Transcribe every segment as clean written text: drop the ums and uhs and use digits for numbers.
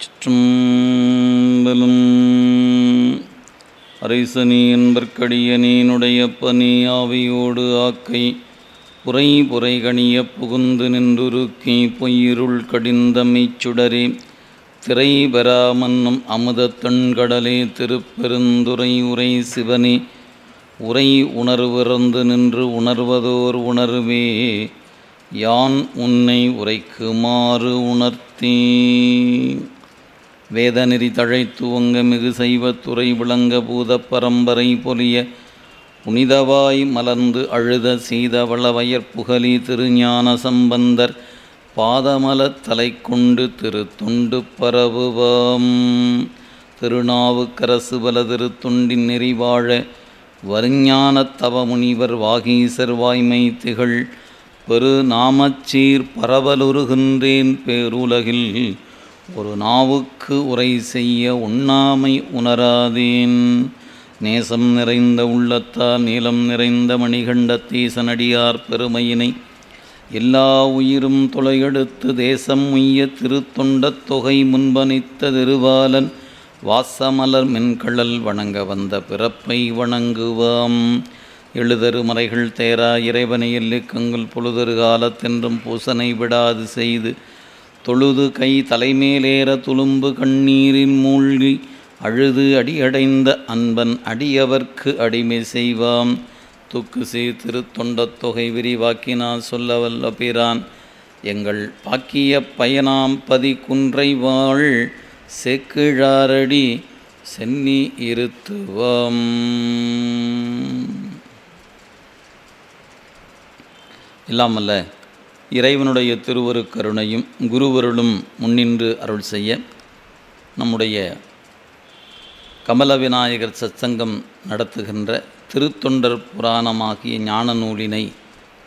சிற்றம்பலம். அரைசனி என்பற்கடியனீனுடைய பனி ஆவியோடு ஆக்கை புரை புரை கணிய புகுந்து நின்றுருக்கி பொய்யிருள் கடிந்தமைச் சுடரே திரை பெறாமன்னும் அமுதத் தண்கடலே திருப்பெருந்துறை உரை சிவனே உரை உணர்விறந்து நின்று உணர்வதோர் உணர்வே யான் உன்னை உரைக்குமாறு உணர்த்தீ. வேதநெறி தழைத்துவங்க மிகு செய்வத்துறை விளங்க பூத பரம்பரை பொலிய புனிதவாய் மலர்ந்து அழுத சீதவள வயற்புகலி திருஞான சம்பந்தர் பாதமலத் தலை கொண்டு திருத்தொண்டு பரவுவாம். திருநாவுக்கரசு பல திருத்தொண்டின் நெறிவாழ வருஞானத் தவமுனிவர் வாகீசர் வாய்மை திகழ் பெரு நாமச்சீர் பரவலுருகின்றேன் பேருலகில் ஒரு நாவுக்கு உரை செய்ய உண்ணாமை உணராதேன். நேசம் நிறைந்த உள்ளத்தால் நீளம் நிறைந்த மணிகண்டத்தீசனடியார் பெருமையினை எல்லா உயிரும் தொலையெடுத்து தேசம் உய்ய திருத்தொண்டத் தொகை முன்பனித்த திருவாலன் வாசமலர் மென்கழல் வணங்க வந்த பிறப்பை வணங்குவாம். எழுதரு மறைகள் தேரா இறைவனை எல்லிக்கங்குல் பொழுதரு காலத்தென்றும் பூசனை விடாது செய்து தொழுது கை தலைமேலேற துளும்பு கண்ணீரில் மூழ்கி அழுது அடியடைந்த அன்பன் அடியவர்க்கு அடிமை செய்வாம். துக்கு சீர் திருத்தொண்டத் தொகை விரிவாக்கினால் சொல்ல வல்ல பிரான் எங்கள் பாக்கிய பயனாம் பதி குன்றை வாழ் செக்கிழாரடி சென்னி இருத்துவாம். இல்லாமல்ல இறைவனுடைய திருவருக்கருணையும் குருவருளும் முன்னின்று அருள் செய்ய நம்முடைய கமல விநாயகர் சத்சங்கம் நடத்துகின்ற திருத்தொண்டர் புராணமாகிய ஞான நூலினை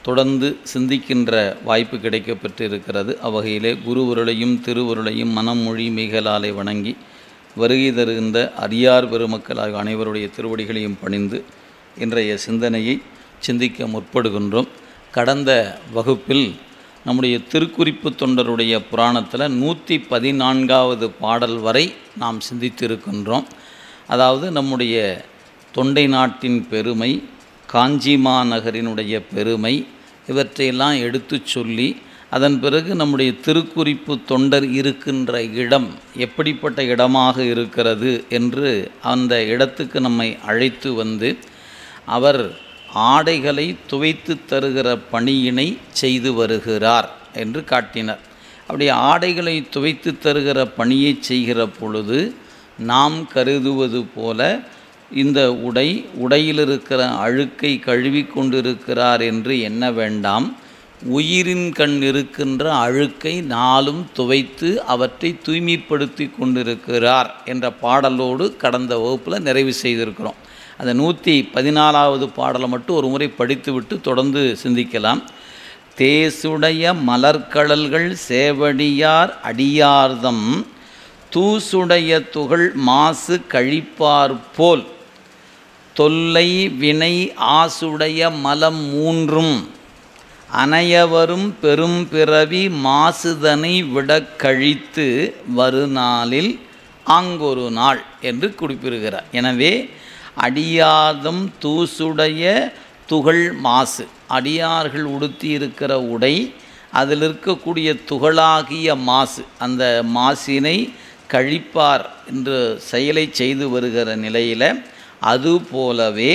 தொடர்ந்து சிந்திக்கின்ற வாய்ப்பு கிடைக்கப்பெற்றிருக்கிறது. அவ்வகையிலே குருவருளையும் திருவருளையும் மனமொழி மிகலாலை வணங்கி வருகை தருகின்ற அடியார் பெருமக்களாக அனைவருடைய திருவடிகளையும் பணிந்து இன்றைய சிந்தனையை சிந்திக்க முற்படுகின்றோம். கடந்த வகுப்பில் நம்முடைய திருக்குறிப்பு தொண்டருடைய புராணத்தில் 114வது பாடல் வரை நாம் சிந்தித்திருக்கின்றோம். அதாவது நம்முடைய தொண்டை நாட்டின் பெருமை, காஞ்சி மாநகரினுடைய பெருமை இவற்றையெல்லாம் எடுத்து சொல்லி அதன் பிறகு நம்முடைய திருக்குறிப்பு தொண்டர் இருக்கின்ற இடம் எப்படிப்பட்ட இடமாக இருக்கிறது என்று அந்த இடத்துக்கு நம்மை அழைத்து வந்து அவர் ஆடைகளை துவைத்து தருகிற பணியினை செய்து வருகிறார் என்று காட்டினார். அப்படி ஆடைகளை துவைத்து தருகிற பணியை செய்கிற பொழுது நாம் கருதுவது போல இந்த உடையில் இருக்கிற அழுக்கை கழுவி கொண்டிருக்கிறார் என்று எண்ண வேண்டாம். உயிரின் கண் இருக்கின்ற அழுக்கை நாளும் துவைத்து அவற்றை தூய்மைப்படுத்தி கொண்டிருக்கிறார் என்ற பாடலோடு கடந்த வகுப்பில் நிறைவு செய்திருக்கிறோம். அந்த 114வது பாடலை மட்டும் ஒரு முறை படித்துவிட்டு தொடர்ந்து சிந்திக்கலாம். தேசுடைய மலர்கடல்கள் சேவடியார் அடியார்தம் தூசுடைய துகள் மாசு கழிப்பார் போல் தொல்லை வினை ஆசுடைய மலம் மூன்றும் அனையவரும் பெரும் பிறவி மாசுதனை விட கழித்து வருநாளில் ஆங்கொரு நாள் என்று குறிப்பிடுகிறார். எனவே அடியார்தம் தூசுடைய துகள் மாசு, அடியார்கள் உடுத்தி இருக்கிற உடை அதில் இருக்கக்கூடிய துகளாகிய மாசு, அந்த மாசினை கழிப்பார் என்று செயலை செய்து வருகிற நிலையில் அதுபோலவே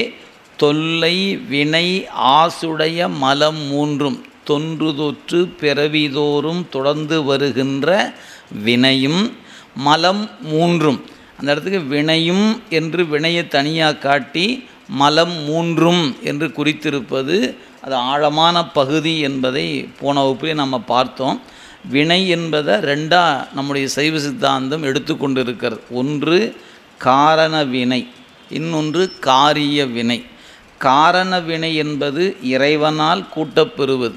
தொல்லை வினை ஆசுடைய மலம் மூன்றும் தொன்று தொற்று பிறவிதோறும் தொடர்ந்து வருகின்ற வினையும் மலம் மூன்றும், அந்த இடத்துக்கு வினையும் என்று வினையை தனியாக காட்டி மலம் மூன்றும் என்று குறித்திருப்பது அது ஆழமான பகுதி என்பதை போன வகுப்பிலே நம்ம பார்த்தோம். வினை என்பதை ரெண்டாக நம்முடைய சைவ சித்தாந்தம் எடுத்துக்கொண்டு இருக்கிறது. ஒன்று காரண வினை, இன்னொன்று காரிய வினை. காரண வினை என்பது இறைவனால் கூட்டப்பெறுவது,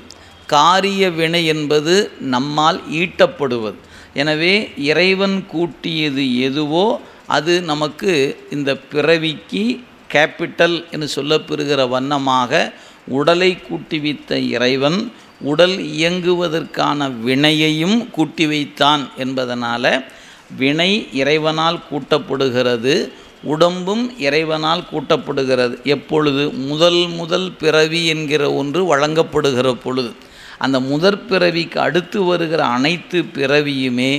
காரிய வினை என்பது நம்மால் ஈட்டப்படுவது. எனவே இறைவன் கூட்டியது எதுவோ அது நமக்கு இந்த பிறவிக்கு கேபிட்டல் என்று சொல்லப்பெறுகிற வண்ணமாக உடலை கூட்டி வைத்த இறைவன் உடல் இயங்குவதற்கான வினையையும் கூட்டி வைத்தான் என்பதனால் வினை இறைவனால் கூட்டப்படுகிறது, உடம்பும் இறைவனால் கூட்டப்படுகிறது. எப்பொழுது? முதல் பிறவி என்கிற ஒன்று வழங்கப்படுகிற பொழுது. அந்த முதற் பிறவிக்கு அடுத்து வருகிற அனைத்து பிறவியுமே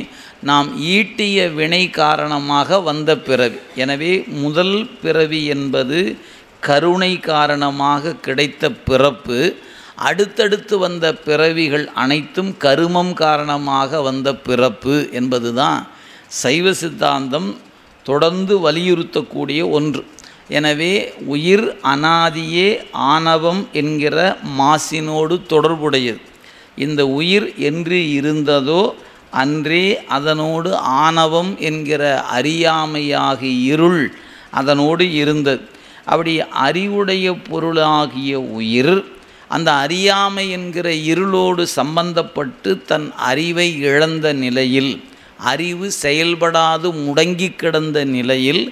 நாம் ஈட்டிய வினை காரணமாக வந்த பிறவி. எனவே முதல் பிறவி என்பது கருணை காரணமாக கிடைத்த பிறப்பு. அடுத்தடுத்து வந்த பிறவிகள் அனைத்தும் கருமம் காரணமாக வந்த பிறப்பு என்பதுதான் சைவ சித்தாந்தம் தொடர்ந்து வலியுறுத்தக்கூடிய ஒன்று. எனவே உயிர் அனாதியே ஆணவம் என்கிற மாசினோடு தொடர்புடையது. இந்த உயிர் என்று இருந்ததோ அன்றே அதனோடு ஆணவம் என்கிற அறியாமையாகிய இருள் அதனோடு இருந்தது. அப்படி அறிவுடைய பொருளாகிய உயிர் அந்த அறியாமை என்கிற இருளோடு சம்பந்தப்பட்டு தன் அறிவை இழந்த நிலையில், அறிவு செயல்படாது முடங்கி கிடந்த நிலையில்,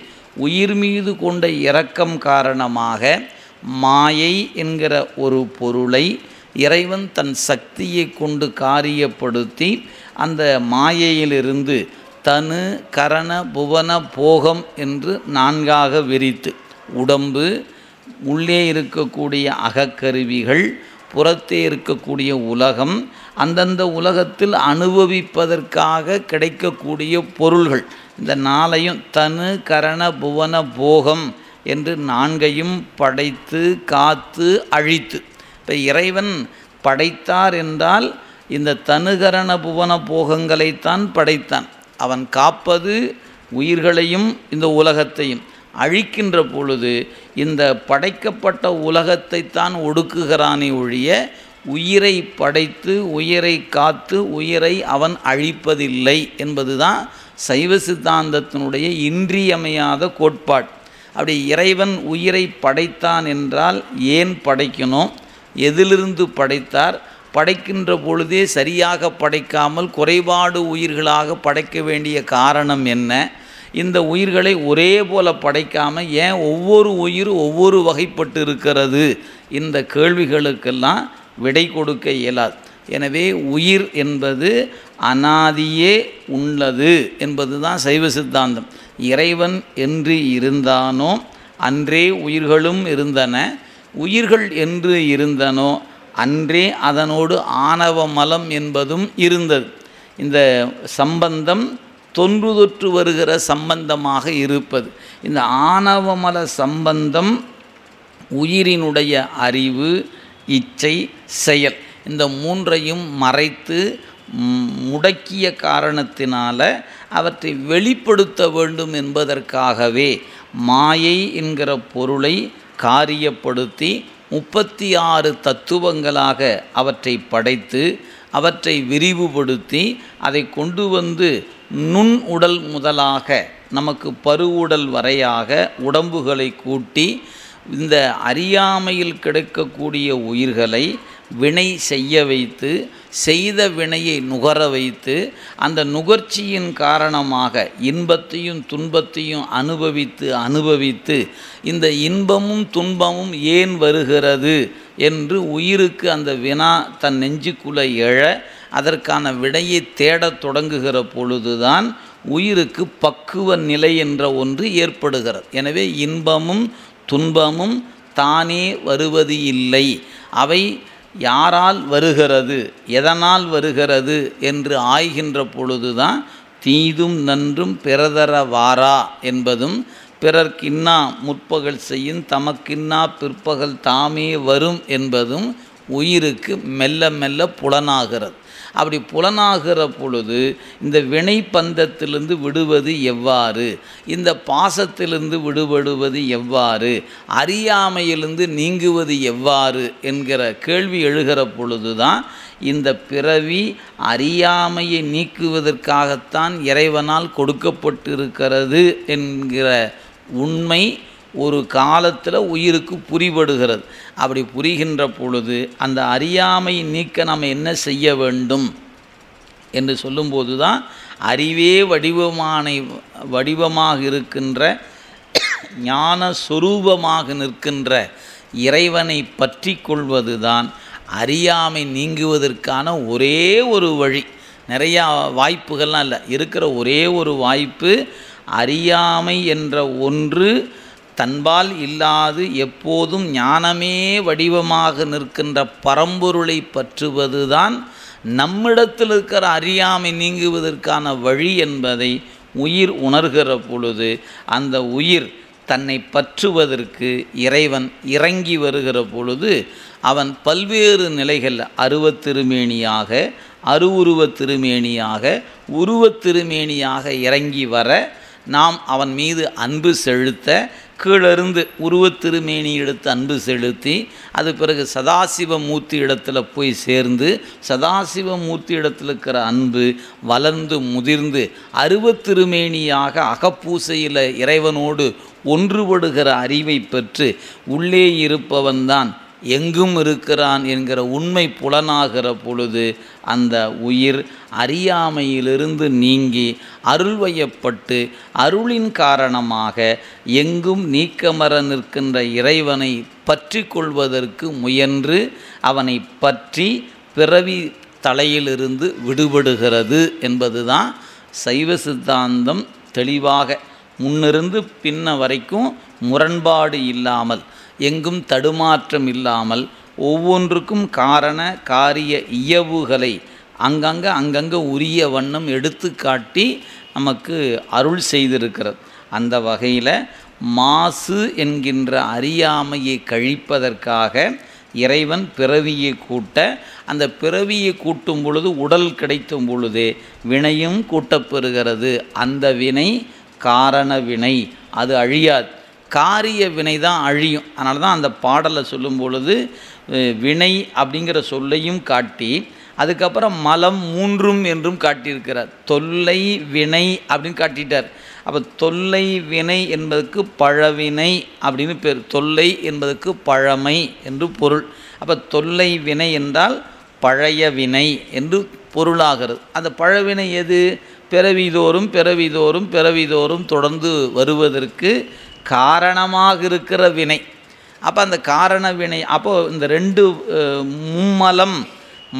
உயிர் மீது கொண்ட இரக்கம் காரணமாக மாயை என்கிற ஒரு பொருளை இறைவன் தன் சக்தியை கொண்டு காரியப்படுத்தி அந்த மாயையிலிருந்து தனு கரண புவன போகம் என்று 4ஆக விரித்து, உடம்பு, உள்ளே இருக்கக்கூடிய அகக்கருவிகள், புறத்தே இருக்கக்கூடிய உலகம், அந்தந்த உலகத்தில் அனுபவிப்பதற்காக கிடைக்கக்கூடிய பொருள்கள், இந்த 4ஐயும் தனு கரண புவன போகம் என்று 4ஐயும் படைத்து காத்து அழித்து. இப்போ இறைவன் படைத்தார் என்றால் இந்த தனுகரண புவன போகங்களைத்தான் படைத்தான். அவன் காப்பது உயிர்களையும் இந்த உலகத்தையும். அழிக்கின்ற பொழுது இந்த படைக்கப்பட்ட உலகத்தைத்தான் ஒடுக்குகிறானே ஒழிய உயிரை படைத்து உயிரை காத்து உயிரை அவன் அழிப்பதில்லை என்பதுதான் சைவ சித்தாந்தத்தினுடைய இன்றியமையாத கோட்பாடு. அப்படி இறைவன் உயிரை படைத்தான் என்றால் ஏன் படைக்கணும், எதிலிருந்து படைத்தார், படைக்கின்ற பொழுதே சரியாக படைக்காமல் குறைபாடு உயிர்களாக படைக்க வேண்டிய காரணம் என்ன, இந்த உயிர்களை ஒரே போல படைக்காமல் ஏன் ஒவ்வொரு உயிர் ஒவ்வொரு வகைப்பட்டு இருக்கிறது, இந்த கேள்விகளுக்கெல்லாம் விடை கொடுக்க இயலாது. எனவே உயிர் என்பது அனாதியே உள்ளது என்பது தான் சைவ சித்தாந்தம். இறைவன் என்று இருந்தானோ அன்றே உயிர்களும் இருந்தன, உயிர்கள் என்று இருந்தனோ அன்றே அதனோடு ஆணவ மலம் என்பதும் இருந்தது. இந்த சம்பந்தம் தொன்று தொற்று வருகிற சம்பந்தமாக இருப்பது. இந்த ஆணவமல சம்பந்தம் உயிரினுடைய அறிவு, இச்சை, செயல், இந்த 3ஐயும் மறைத்து முடக்கிய காரணத்தினால அவற்றை வெளிப்படுத்த வேண்டும் என்பதற்காகவே மாயை என்கிற பொருளை காரியப்படுத்தி 36 தத்துவங்களாக அவற்றை படைத்து அவற்றை விரிவுபடுத்தி அதை கொண்டு வந்து நுண் உடல் முதலாக நமக்கு பருவுடல் வரையாக உடம்புகளை கூட்டி இந்த அறியாமையில் கிடைக்கக்கூடிய உயிர்களை வினை செய்ய வைத்து, செய்த வினையை நுகர வைத்து, அந்த நுகர்ச்சியின் காரணமாக இன்பத்தையும் துன்பத்தையும் அனுபவித்து இந்த இன்பமும் துன்பமும் ஏன் வருகிறது என்று உயிருக்கு அந்த வினா தன் நெஞ்சுக்குள்ளே எழ அதற்கான விடையை தேடத் தொடங்குகிற பொழுதுதான் உயிருக்கு பக்குவ நிலை என்ற ஒன்று ஏற்படுகிறது. எனவே இன்பமும் துன்பமும் தானே வருவது இல்லை, அவை யாரால் வருகிறது, எதனால் வருகிறது என்று ஆய்கின்ற பொழுதுதான் தீதும் நன்றும் பிறதர வாரா என்பதும், பிறர்க்கின்னா முற்பகல் செய்யும் தமக்கின்னா பிற்பகல் தாமே வரும் என்பதும் உயிருக்கு மெல்ல மெல்ல புலனாகிறது. அப்படி புலனாகிற பொழுது இந்த வினை பந்தத்திலிருந்து விடுவது எவ்வாறு, இந்த பாசத்திலிருந்து விடுபடுவது எவ்வாறு, அறியாமையிலிருந்து நீங்குவது எவ்வாறு என்கிற கேள்வி எழுகிற பொழுதுதான் இந்த பிறவி அறியாமையை நீக்குவதற்காகத்தான் இறைவனால் கொடுக்கப்பட்டிருக்கிறது என்கிற உண்மை ஒரு காலத்தில் உயிருக்கு புரிபடுகிறது. அப்படி புரிகின்ற பொழுது அந்த அறியாமை நீக்க நாம் என்ன செய்ய வேண்டும் என்று சொல்லும்போது தான் அறிவே வடிவமாக இருக்கின்ற ஞான சொரூபமாக நிற்கின்ற இறைவனை பற்றி கொள்வது தான் அறியாமை நீங்குவதற்கான ஒரே ஒரு வழி. நிறையா வாய்ப்புகள்லாம் இல்லை. இருக்கிற ஒரே ஒரு வாய்ப்பு அறியாமை என்ற ஒன்று தன்பால் இல்லாது எப்போதும் ஞானமே வடிவமாக நிற்கின்ற பரம்பொருளை பற்றுவது தான் நம்மிடத்தில் இருக்கிற அறியாமை நீங்குவதற்கான வழி என்பதை உயிர் உணர்கிற பொழுது அந்த உயிர் தன்னை பற்றுவதற்கு இறைவன் இறங்கி வருகிற பொழுது அவன் பல்வேறு நிலைகளில் அருவத் திருமேனியாக, அருவுருவத் திருமேனியாக, உருவத் திருமேனியாக இறங்கி வர நாம் அவன் மீது அன்பு செலுத்த, கீழிருந்து உருவத் திருமேனி எடுத்து அன்பு செலுத்தி, அது பிறகு சதாசிவமூர்த்தி இடத்துல போய் சேர்ந்து சதாசிவமூர்த்தி இடத்துல இருக்கிற அன்பு வளர்ந்து முதிர்ந்து அருவத் திருமேனியாக அகப்பூசையில் இறைவனோடு ஒன்றுபடுகிற அறிவை பெற்று உள்ளே இருப்பவன்தான் எங்கும் இருக்கிறான் என்கிற உண்மை புலனாகிற பொழுது அந்த உயிர் அறியாமையிலிருந்து நீங்கி அருள்வயப்பட்டு அருளின் காரணமாக எங்கும் நீக்கமர நிற்கின்ற இறைவனை பற்றி கொள்வதற்கு முயன்று அவனை பற்றி பிறவி தலையிலிருந்து விடுபடுகிறது என்பதுதான் சைவ சித்தாந்தம் தெளிவாக முன்னிருந்து பின்ன வரைக்கும் முரண்பாடு இல்லாமல், எங்கும் தடுமாற்றம் இல்லாமல், ஒவ்வொன்றுக்கும் காரண காரிய இயவுகளை அங்கங்கே உரிய வண்ணம் எடுத்து காட்டி நமக்கு அருள் செய்திருக்கிறது. அந்த வகையில் மாசு என்கின்ற அறியாமையை கழிப்பதற்காக இறைவன் பிறவியை கூட்ட, அந்த பிறவியை கூட்டும் பொழுது உடல் கிடைக்கும் பொழுதே வினையும் கூட்டப்பெறுகிறது. அந்த வினை காரண வினை, அது அழியாது. காரிய வினை தான் அழியும். அதனால தான் அந்த பாடலை சொல்லும் பொழுது வினை அப்படிங்கிற சொல்லையும் காட்டி அதுக்கப்புறம் மலம் மூன்றும் என்றும் காட்டியிருக்கிறார். தொல்லை வினை அப்படின்னு காட்டிட்டார். அப்போ தொல்லை வினை என்பதற்கு பழவினை அப்படின்னு பேர். தொல்லை என்பதற்கு பழமை என்று பொருள். அப்போ தொல்லை வினை என்றால் பழைய வினை என்று பொருளாகிறது. அந்த பழவினை எது? பிறவிதோறும் பிறவிதோறும் பிறவிதோறும் தொடர்ந்து வருவதற்கு காரணமாக இருக்கிற வினை. அப்போ அந்த காரண வினை, அப்போது இந்த ரெண்டு மும்மலம்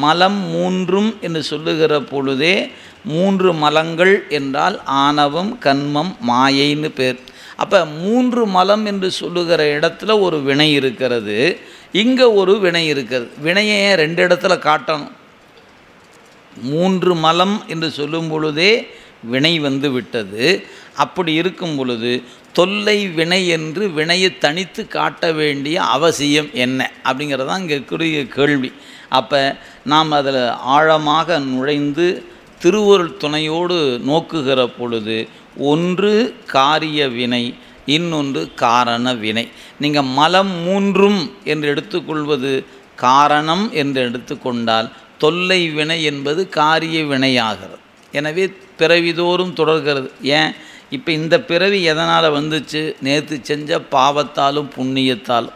மலம் மூன்றும் என்று சொல்லுகிற பொழுதே மூன்று மலங்கள் என்றால் ஆணவம், கன்மம், மாயைன்னு பேர். அப்போ மூன்று மலம் என்று சொல்லுகிற இடத்துல ஒரு வினை இருக்கிறது, இங்கே ஒரு வினை இருக்கிறது. வினையை ரெண்டு இடத்துல காட்டணும். மூன்று மலம் என்று சொல்லும் பொழுதே வினை வந்து விட்டது. அப்படி இருக்கும் பொழுது தொல்லை வினை என்று வினையை தனித்து காட்ட வேண்டிய அவசியம் என்ன அப்படிங்கிறது தான் இங்கே கூடிய கேள்வி. அப்போ நாம் அதில் ஆழமாக நுழைந்து திருவருள் துணையோடு நோக்குகிற பொழுது ஒன்று காரிய வினை, இன்னொன்று காரண வினை. நீங்கள் மலம் மூன்றும் என்று எடுத்துக்கொள்வது காரணம் என்று எடுத்துக்கொண்டால் தொல்லை வினை என்பது காரிய வினையாகிறது. எனவே பிறவிதோறும் தொடர்கிறது. ஏன் இப்போ இந்த பிறவி எதனால் வந்துச்சு? நேற்று செஞ்ச பாவத்தாலும் புண்ணியத்தாலும்.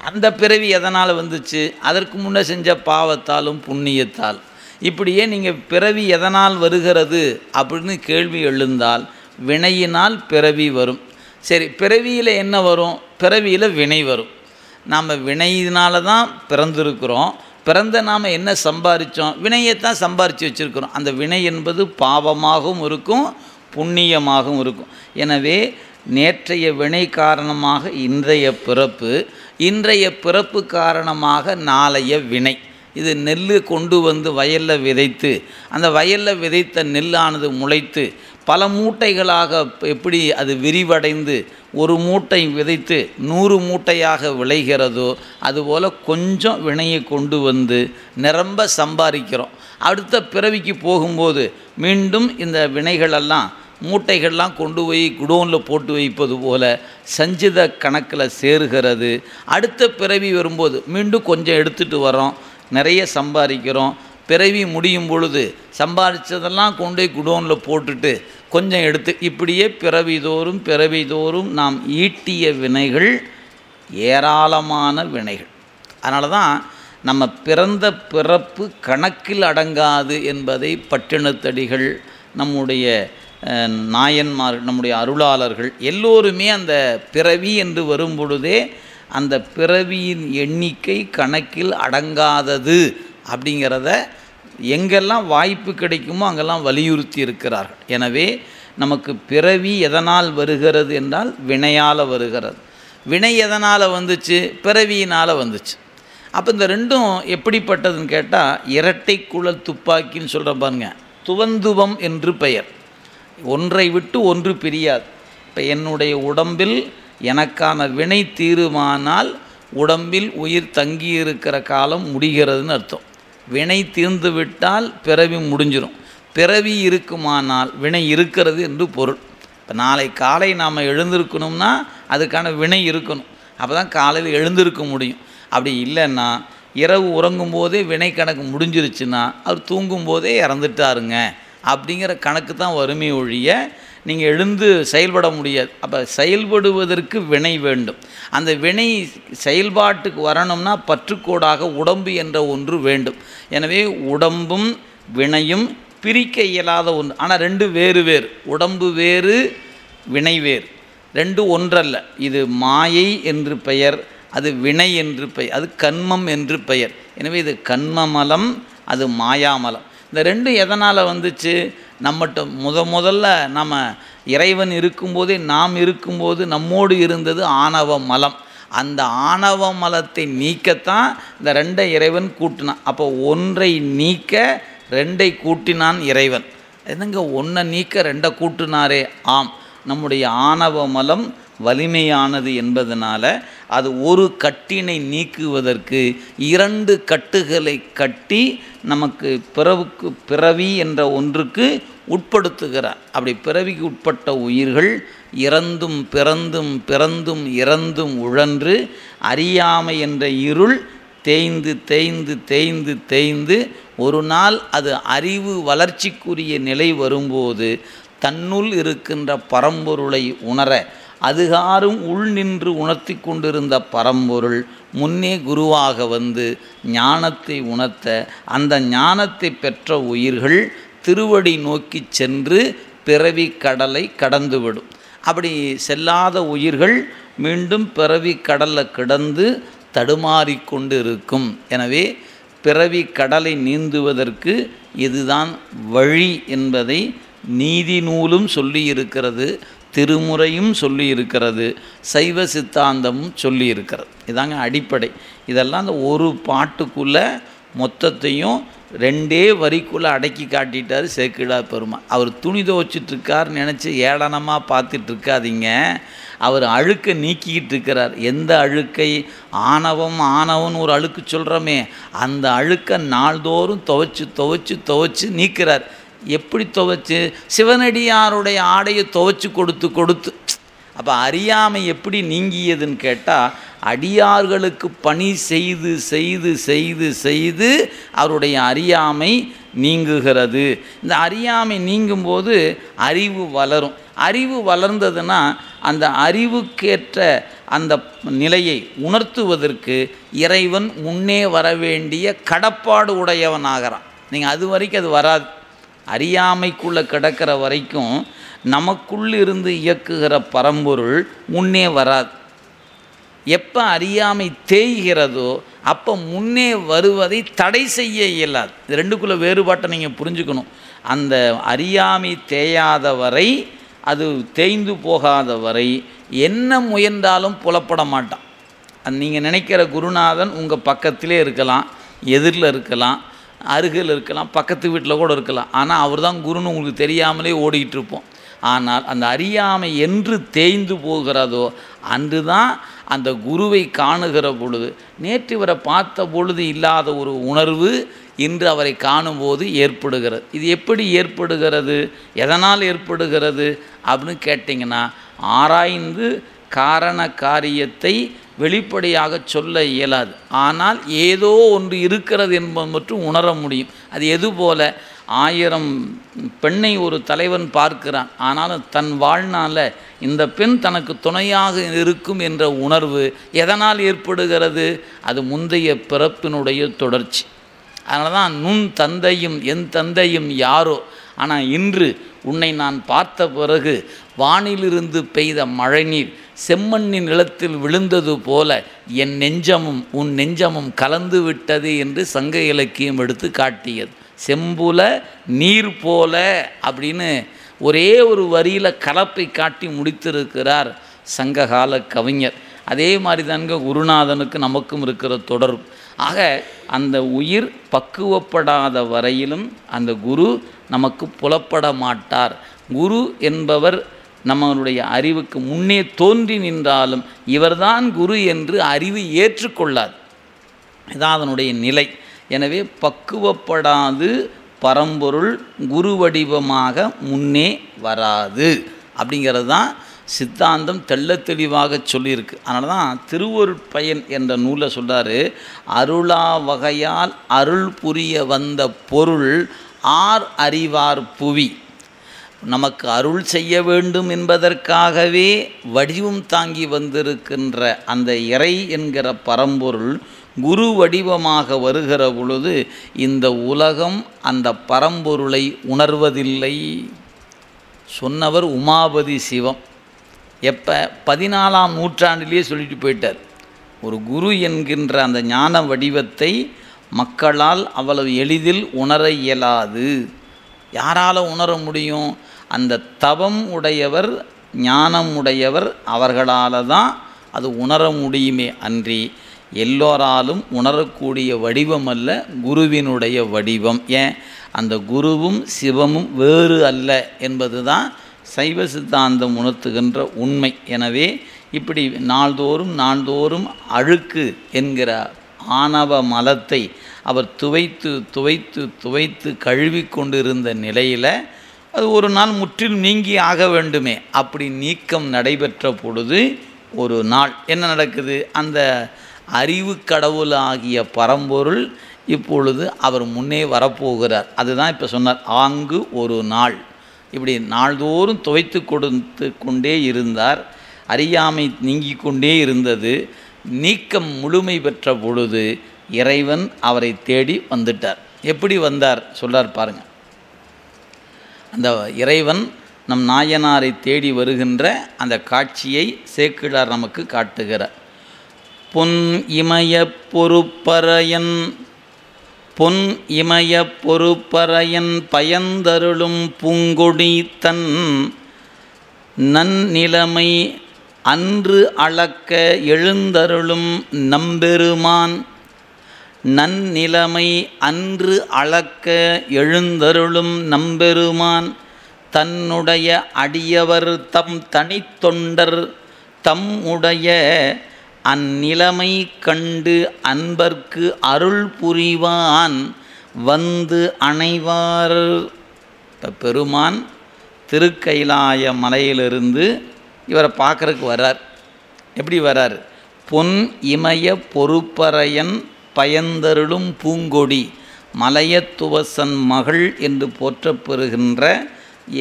அந்த பிறவி எதனால் வந்துச்சு? அதற்கு முன்னே செஞ்ச பாவத்தாலும் புண்ணியத்தால். இப்படியே நீங்கள் பிறவி எதனால் வருகிறது அப்படின்னு கேள்வி எழுந்தால் வினையினால் பிறவி வரும். சரி, பிறவியில் என்ன வரும்? பிறவியில் வினை வரும். நாம் வினையினால தான் பிறந்திருக்கிறோம். பிறந்த நாம் என்ன சம்பாதிச்சோம்? வினையைத்தான் சம்பாரித்து வச்சுருக்கிறோம். அந்த வினை என்பது பாவமாகவும் இருக்கும், புண்ணியமாகவும் இருக்கும். எனவே நேற்றைய வினை காரணமாக இன்றைய பிறப்பு, இன்றைய பிறப்பு காரணமாக நாளைய வினை. இது நெல் கொண்டு வந்து வயலில் விதைத்து, அந்த வயலில் விதைத்த நெல்லானது முளைத்து பல மூட்டைகளாக எப்படி அது விரிவடைந்து ஒரு மூட்டை விதைத்து 100 மூட்டையாக விளைகிறதோ, அதுபோல் கொஞ்சம் வினையை கொண்டு வந்து நிரம்ப சம்பாதிக்கிறோம். அடுத்த பிறவிக்கு போகும்போது மீண்டும் இந்த வினைகளெல்லாம் மூட்டைகள்லாம் கொண்டு போய் குடோனில் போட்டு வைப்பது போல சஞ்சித கணக்கில் சேருகிறது. அடுத்த பிறவி வரும்போது மீண்டும் கொஞ்சம் எடுத்துகிட்டு வரோம், நிறைய சம்பாதிக்கிறோம். பிறவி முடியும் பொழுது சம்பாதிச்சதெல்லாம் கொண்டு போய் குடோனில் போட்டுட்டு கொஞ்சம் எடுத்து, இப்படியே பிறவிதோறும் பிறவிதோறும் நாம் ஈட்டிய வினைகள் ஏராளமான வினைகள். அதனால தான் நம்ம பிறந்த பிறப்பு கணக்கில் அடங்காது என்பதை பட்டினத்தடிகள், நம்முடைய நாயன்மார், நம்முடைய அருளாளர்கள் எல்லோருமே அந்த பிறவி என்று வரும் பொழுதே அந்த பிறவியின் எண்ணிக்கை கணக்கில் அடங்காதது அப்படிங்கிறத எங்கெல்லாம் வாய்ப்பு கிடைக்குமோ அங்கெல்லாம் வலியுறுத்தி இருக்கிறார்கள். எனவே நமக்கு பிறவி எதனால் வருகிறது என்றால் வினையால் வருகிறது. வினை எதனால் வந்துச்சு? பிறவியினால் வந்துச்சு. அப்போ இந்த ரெண்டும் எப்படிப்பட்டதுன்னு கேட்டால் இரட்டை குழல் துப்பாக்கின்னு சொல்கிற பாருங்க, துவந்துவம் என்று பெயர். ஒன்றை விட்டு ஒன்று பிரியாது. இப்போ என்னுடைய உடம்பில் எனக்கான வினை தீருமானால் உடம்பில் உயிர் தங்கியிருக்கிற காலம் முடிகிறதுன்னு அர்த்தம். வினை தீர்ந்து விட்டால் பிறவி முடிஞ்சிடும். பிறவி இருக்குமானால் வினை இருக்கிறது என்று பொருள். இப்போ நாளை காலை நாம் எழுந்திருக்கணும்னா அதுக்கான வினை இருக்கணும். அப்போ தான் காலையில் எழுந்திருக்க முடியும். அப்படி இல்லைன்னா இரவு உறங்கும்போதே வினை கணக்கு முடிஞ்சிருச்சுன்னா அவர் தூங்கும்போதே இறந்துட்டாருங்க அப்படிங்கிற கணக்கு தான் வறுமை ஒழிய நீங்கள் எழுந்து செயல்பட முடியாது. அப்போ செயல்படுவதற்கு வினை வேண்டும். அந்த வினை செயல்பாட்டுக்கு வரணும்னா பற்றுக்கோடாக உடம்பு என்ற ஒன்று வேண்டும். எனவே உடம்பும் வினையும் பிரிக்க இயலாத ஒன்று. ஆனால் ரெண்டு வேறு வேறு. உடம்பு வேறு, வினை வேறு. ரெண்டு ஒன்றல்ல. இது மாயை என்று பெயர், அது வினை என்று பெயர், அது கன்மம் என்று பெயர். எனவே இது கன்மமலம், அது மாயாமலம். இந்த ரெண்டு எதனால் வந்துச்சு? நம்மகிட்ட முதல்ல நம்ம இறைவன் இருக்கும்போதே நாம் இருக்கும்போது நம்மோடு இருந்தது ஆணவ மலம். அந்த ஆணவ மலத்தை நீக்கத்தான் இந்த ரெண்டை இறைவன் கூட்டினான். அப்போ ஒன்றை நீக்க ரெண்டை கூட்டினான் இறைவன். என்னங்க ஒன்றை நீக்க ரெண்டை கூட்டினாரே? ஆம், நம்முடைய ஆணவ மலம் வலிமையானது என்பதனால அது ஒரு கட்டினை நீக்குவதற்கு இரண்டு கட்டுகளை கட்டி நமக்கு பிறவி என்ற ஒன்றுக்கு உட்படுத்துகிறார். அப்படி பிறவிக்கு உட்பட்ட உயிர்கள் இறந்தும் பிறந்தும் பிறந்தும் இறந்தும் உழன்று அறியாமை என்ற இருள் தேய்ந்து தேய்ந்து தேய்ந்து தேய்ந்து ஒரு நாள் அது அறிவு வளர்ச்சிக்குரிய நிலை வரும்போது தன்னுள் இருக்கின்ற பரம்பொருளை உணர அதுகாரும் உள் நின்று உணர்த்தி கொண்டிருந்த பரம்பொருள் முன்னே குருவாக வந்து ஞானத்தை உணர்த்த அந்த ஞானத்தை பெற்ற உயிர்கள் திருவடி நோக்கி சென்று பிறவி கடலை கடந்துவிடும். அப்படி செல்லாத உயிர்கள் மீண்டும் பிறவி கடலில் கிடந்து தடுமாறிக்கொண்டு இருக்கும். எனவே பிறவி கடலை நீந்துவதற்கு இதுதான் வழி என்பதை நீதி நூலும் சொல்லியிருக்கிறது, திருமுறையும் சொல்லியிருக்கிறது, சைவ சித்தாந்தமும் சொல்லியிருக்கிறது. இதாங்க அடிப்படை. இதெல்லாம் அந்த ஒரு பாட்டுக்குள்ளே மொத்தத்தையும் ரெண்டே வரிக்குள்ளே அடக்கி காட்டிட்டார் சேக்கிழார் பெருமான். அவர் துணி துவச்சிட்ருக்காருன்னு நினச்சி ஏளனமாக பார்த்துட்ருக்காதீங்க. அவர் அழுக்கை நீக்கிக்கிட்டு இருக்கிறார். எந்த அழுக்கை? ஆணவம்னு ஒரு அழுக்கு சொல்கிறோமே, அந்த அழுக்கை நாள்தோறும் துவைச்சு நீக்கிறார். எப்படி துவைச்சு? சிவனடியாருடைய ஆடையை துவைச்சு கொடுத்து. அப்போ அறியாமை எப்படி நீங்கியதுன்னு கேட்டால் அடியார்களுக்கு பணி செய்து செய்து செய்து செய்து அவருடைய அறியாமை நீங்குகிறது. இந்த அறியாமை நீங்கும்போது அறிவு வளரும். அறிவு வளர்ந்ததுன்னா அந்த அறிவுக்கேற்ற அந்த நிலையை உணர்த்துவதற்கு இறைவன் முன்னே வர வேண்டிய கடப்பாடு உடையவனாகிறான். நீங்கள் அது வரைக்கும் அது வராது. அறியாமைக்குள்ளே கிடக்கிற வரைக்கும் நமக்குள்ளிருந்து இயக்குகிற பரம்பொருள் முன்னே வராது. எப்போ அறியாமை தேய்கிறதோ அப்போ முன்னே வருவதை தடை செய்ய இயலாது. இது ரெண்டுக்குள்ளே வேறுபாட்டை நீங்கள் புரிஞ்சுக்கணும். அந்த அறியாமை தேயாத வரை, அது தேய்ந்து போகாத வரை என்ன முயன்றாலும் புலப்பட மாட்டான். நீங்கள் நினைக்கிற குருநாதன் உங்கள் பக்கத்திலே இருக்கலாம், எதிரில் இருக்கலாம், அருகில் இருக்கலாம், பக்கத்து வீட்டில் கூட இருக்கலாம். ஆனால் அவர் தான் குருன்னு உங்களுக்கு தெரியாமலே ஓடிக்கிட்டு இருப்போம். ஆனால் அந்த அறியாமை என்று தேய்ந்து போகிறதோ அன்று தான் அந்த குருவை காணுகிற பொழுது, நேற்று இவரை பார்த்த பொழுது இல்லாத ஒரு உணர்வு இன்று அவரை காணும்போது ஏற்படுகிறது. இது எப்படி ஏற்படுகிறது? எதனால் ஏற்படுகிறது அப்படின்னு கேட்டிங்கன்னா, ஆராய்ந்து காரண காரியத்தை வெளிப்படையாக சொல்ல இயலாது. ஆனால் ஏதோ ஒன்று இருக்கிறது என்பது மட்டும் உணர முடியும். அது எது போல? 1000 பெண்ணை ஒரு தலைவன் பார்க்கிறான். ஆனாலும் தன் வாழ்நாளில் இந்த பெண் தனக்கு துணையாக இருக்கும் என்ற உணர்வு எதனால் ஏற்படுகிறது? அது முந்தைய பிறப்பினுடைய தொடர்ச்சி. அதனால தான் நுண் தந்தையும் என் தந்தையும் யாரோ, ஆனால் இன்று உன்னை நான் பார்த்த பிறகு வானிலிருந்து பெய்த மழைநீர் செம்மண்ணின் நிலத்தில் விழுந்தது போல என் நெஞ்சமும் உன் நெஞ்சமும் கலந்து விட்டது என்று சங்க இலக்கியம் எடுத்து காட்டியது. செம்புல நீர் போல அப்படின்னு ஒரே ஒரு வரியில் கலப்பை காட்டி முடித்திருக்கிறார் சங்ககால கவிஞர். அதே மாதிரி தாங்க குருநாதனுக்கு நமக்கும் இருக்கிற தொடர்பு. ஆக அந்த உயிர் பக்குவப்படாத வரையிலும் அந்த குரு நமக்கு புலப்பட மாட்டார். குரு என்பவர் நம்மளுடைய அறிவுக்கு முன்னே தோன்றி நின்றாலும் இவர்தான் குரு என்று அறிவு ஏற்றுக்கொள்ளாது. இதான் அதனுடைய நிலை. எனவே பக்குவப்படாது பரம்பொருள் குரு வடிவமாக முன்னே வராது அப்படிங்கிறது தான் சித்தாந்தம் தெள்ள தெளிவாக சொல்லியிருக்கு. அதனால தான் திருவருட்பயன் என்ற நூலில் சொல்கிறாரு, அருளா வகையால் அருள் புரிய வந்த பொருள் ஆர் அறிவார் புவி. நமக்கு அருள் செய்ய வேண்டும் என்பதற்காகவே வடிவம் தாங்கி வந்திருக்கின்ற அந்த இறை என்கிற பரம்பொருள் குரு வடிவமாக வருகிற பொழுது இந்த உலகம் அந்த பரம்பொருளை உணர்வதில்லை. சொன்னவர் உமாபதி சிவம். எப்போ 14ஆம் நூற்றாண்டிலேயே சொல்லிட்டு போயிட்டார். ஒரு குரு என்கின்ற அந்த ஞான வடிவத்தை மக்களால் அவ்வளவு எளிதில் உணர இயலாது. யாரால் உணர முடியும்? அந்த தவம் உடையவர், ஞானம் உடையவர், அவர்களால் தான் அது உணர முடியுமே அன்றி எல்லோராலும் உணரக்கூடிய வடிவம் அல்ல குருவினுடைய வடிவம். ஏன்? அந்த குருவும் சிவமும் வேறு அல்ல என்பது தான் சைவ சித்தாந்தம் உணர்த்துகின்ற உண்மை. எனவே இப்படி நாள்தோறும் அழுக்கு என்கிற ஆணவ மலத்தை அவர் துவைத்து கழுவி கொண்டிருந்த நிலையில் அது ஒரு நாள் முற்றிலும் நீங்கி ஆக வேண்டுமே. அப்படி நீக்கம் நடைபெற்ற பொழுது ஒரு நாள் என்ன நடக்குது? அந்த அறிவு கடவுளாகிய பரம்பொருள் இப்பொழுது அவர் முன்னே வரப்போகிறார். அதுதான் இப்போ சொன்னார், ஆங்கு ஒரு நாள். இப்படி நாள்தோறும் துவைத்து கொடுத்து கொண்டே இருந்தார். அறியாமை நீங்கி கொண்டே இருந்தது. நீக்கம் முழுமை பெற்ற பொழுது இறைவன் அவரை தேடி வந்துட்டார். எப்படி வந்தார் சொல்றார் பாருங்க. அந்த இறைவன் நம் நாயனாரை தேடி வருகின்ற அந்த காட்சியை சேக்கிழார் நமக்கு காட்டுகிறார். பொன் இமய பொறுப்பறையன் பயந்தருளும் பூங்கொடி தன் நன்னிலைமை அன்று அளக்க எழுந்தருளும் நம்பெருமான். நன்னிலைமை அன்று அளக்க எழுந்தருளும் நம்பெருமான் தன்னுடைய அடியவர் தம் தனித்தொண்டர் தம் உடைய அந்நிலைமை கண்டு அன்பர்க்கு அருள் புரிவான் வந்து அணைவார். பெருமான் திருக்கைலாய மலையிலிருந்து இவரை பார்க்கறதுக்கு வர்றார். எப்படி வர்றார்? பொன் இமய பொறுப்பறையன் பயந்தருளும் பூங்கொடி, மலையத்துவசன் மகள் என்று போற்றப்பெறுகின்ற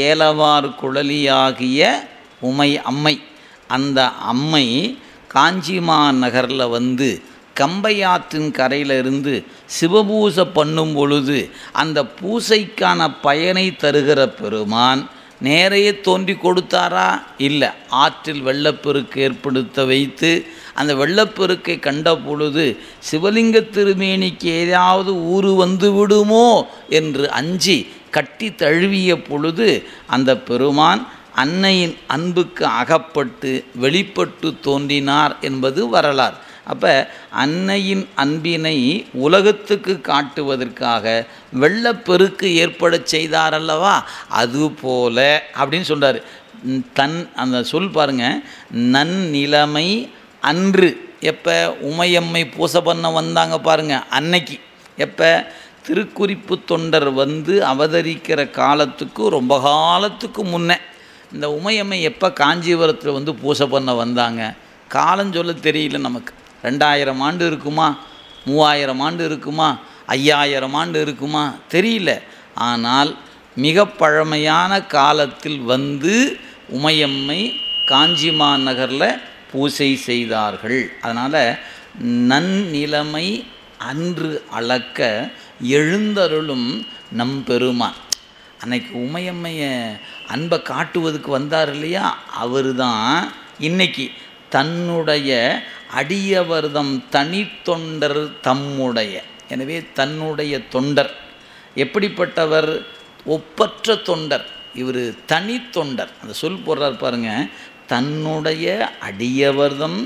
ஏலவார் குழலியாகிய உமை அம்மை. அந்த அம்மை காஞ்சிமா நகரில் வந்து கம்பையாற்றின் கரையில் இருந்து சிவபூசை பண்ணும் பொழுது அந்த பூசைக்கான பயனை தருகிற பெருமான் நேரையே தோன்றி கொடுத்தாரா? இல்லை. ஆற்றில் வெள்ளப்பெருக்கு ஏற்படுத்த வைத்து அந்த வெள்ளப்பெருக்கை கண்ட பொழுது சிவலிங்க திருமேனிக்கு ஏதாவது ஊறு வந்து விடுமோ என்று அஞ்சி கட்டி தழுவிய பொழுது அந்த பெருமான் அன்னையின் அன்புக்கு அகப்பட்டு வெளிப்பட்டு தோன்றினார் என்பது வரலாறு. அப்போ அன்னையின் அன்பினை உலகத்துக்கு காட்டுவதற்காக வெள்ளப்பெருக்கு ஏற்பட செய்தார் அல்லவா? அதுபோல அப்படின்னு சொல்கிறார். அந்த சொல் பாருங்க, நன்னிலைமை அன்று. எப்போ உமையம்மை பூசை பண்ண வந்தாங்க பாருங்க, அன்னைக்கு. எப்போ? திருக்குறிப்பு தொண்டர் வந்து அவதரிக்கிற காலத்துக்கு ரொம்ப காலத்துக்கு முன்னே. இந்த உமையம்மை எப்போ காஞ்சிபுரத்தில் வந்து பூசை பண்ண வந்தாங்க? காலம் சொல்ல தெரியல நமக்கு. 2000 ஆண்டு இருக்குமா? 3000 ஆண்டு இருக்குமா? 5000 ஆண்டு இருக்குமா? தெரியல. ஆனால் மிக பழமையான காலத்தில் வந்து உமையம்மை காஞ்சிமா நகரில் பூசை செய்தார்கள். அதனால் நன்னிலைமை அன்று அளக்க எழுந்தருளும் நம்பெருமான். அன்னைக்கு உமையம்மையை அன்பை காட்டுவதுக்கு வந்தார் இல்லையா? அவர் தான் இன்னைக்கு தன்னுடைய அடியவர்தம் தனித்தொண்டர் தம்முடைய. எனவே தன்னுடைய தொண்டர் எப்படிப்பட்டவர்? ஒப்பற்ற தொண்டர். இவர் தனி தொண்டர். அந்த சொல் போடுறார் பாருங்க, தன்னுடைய அடியவர்தம்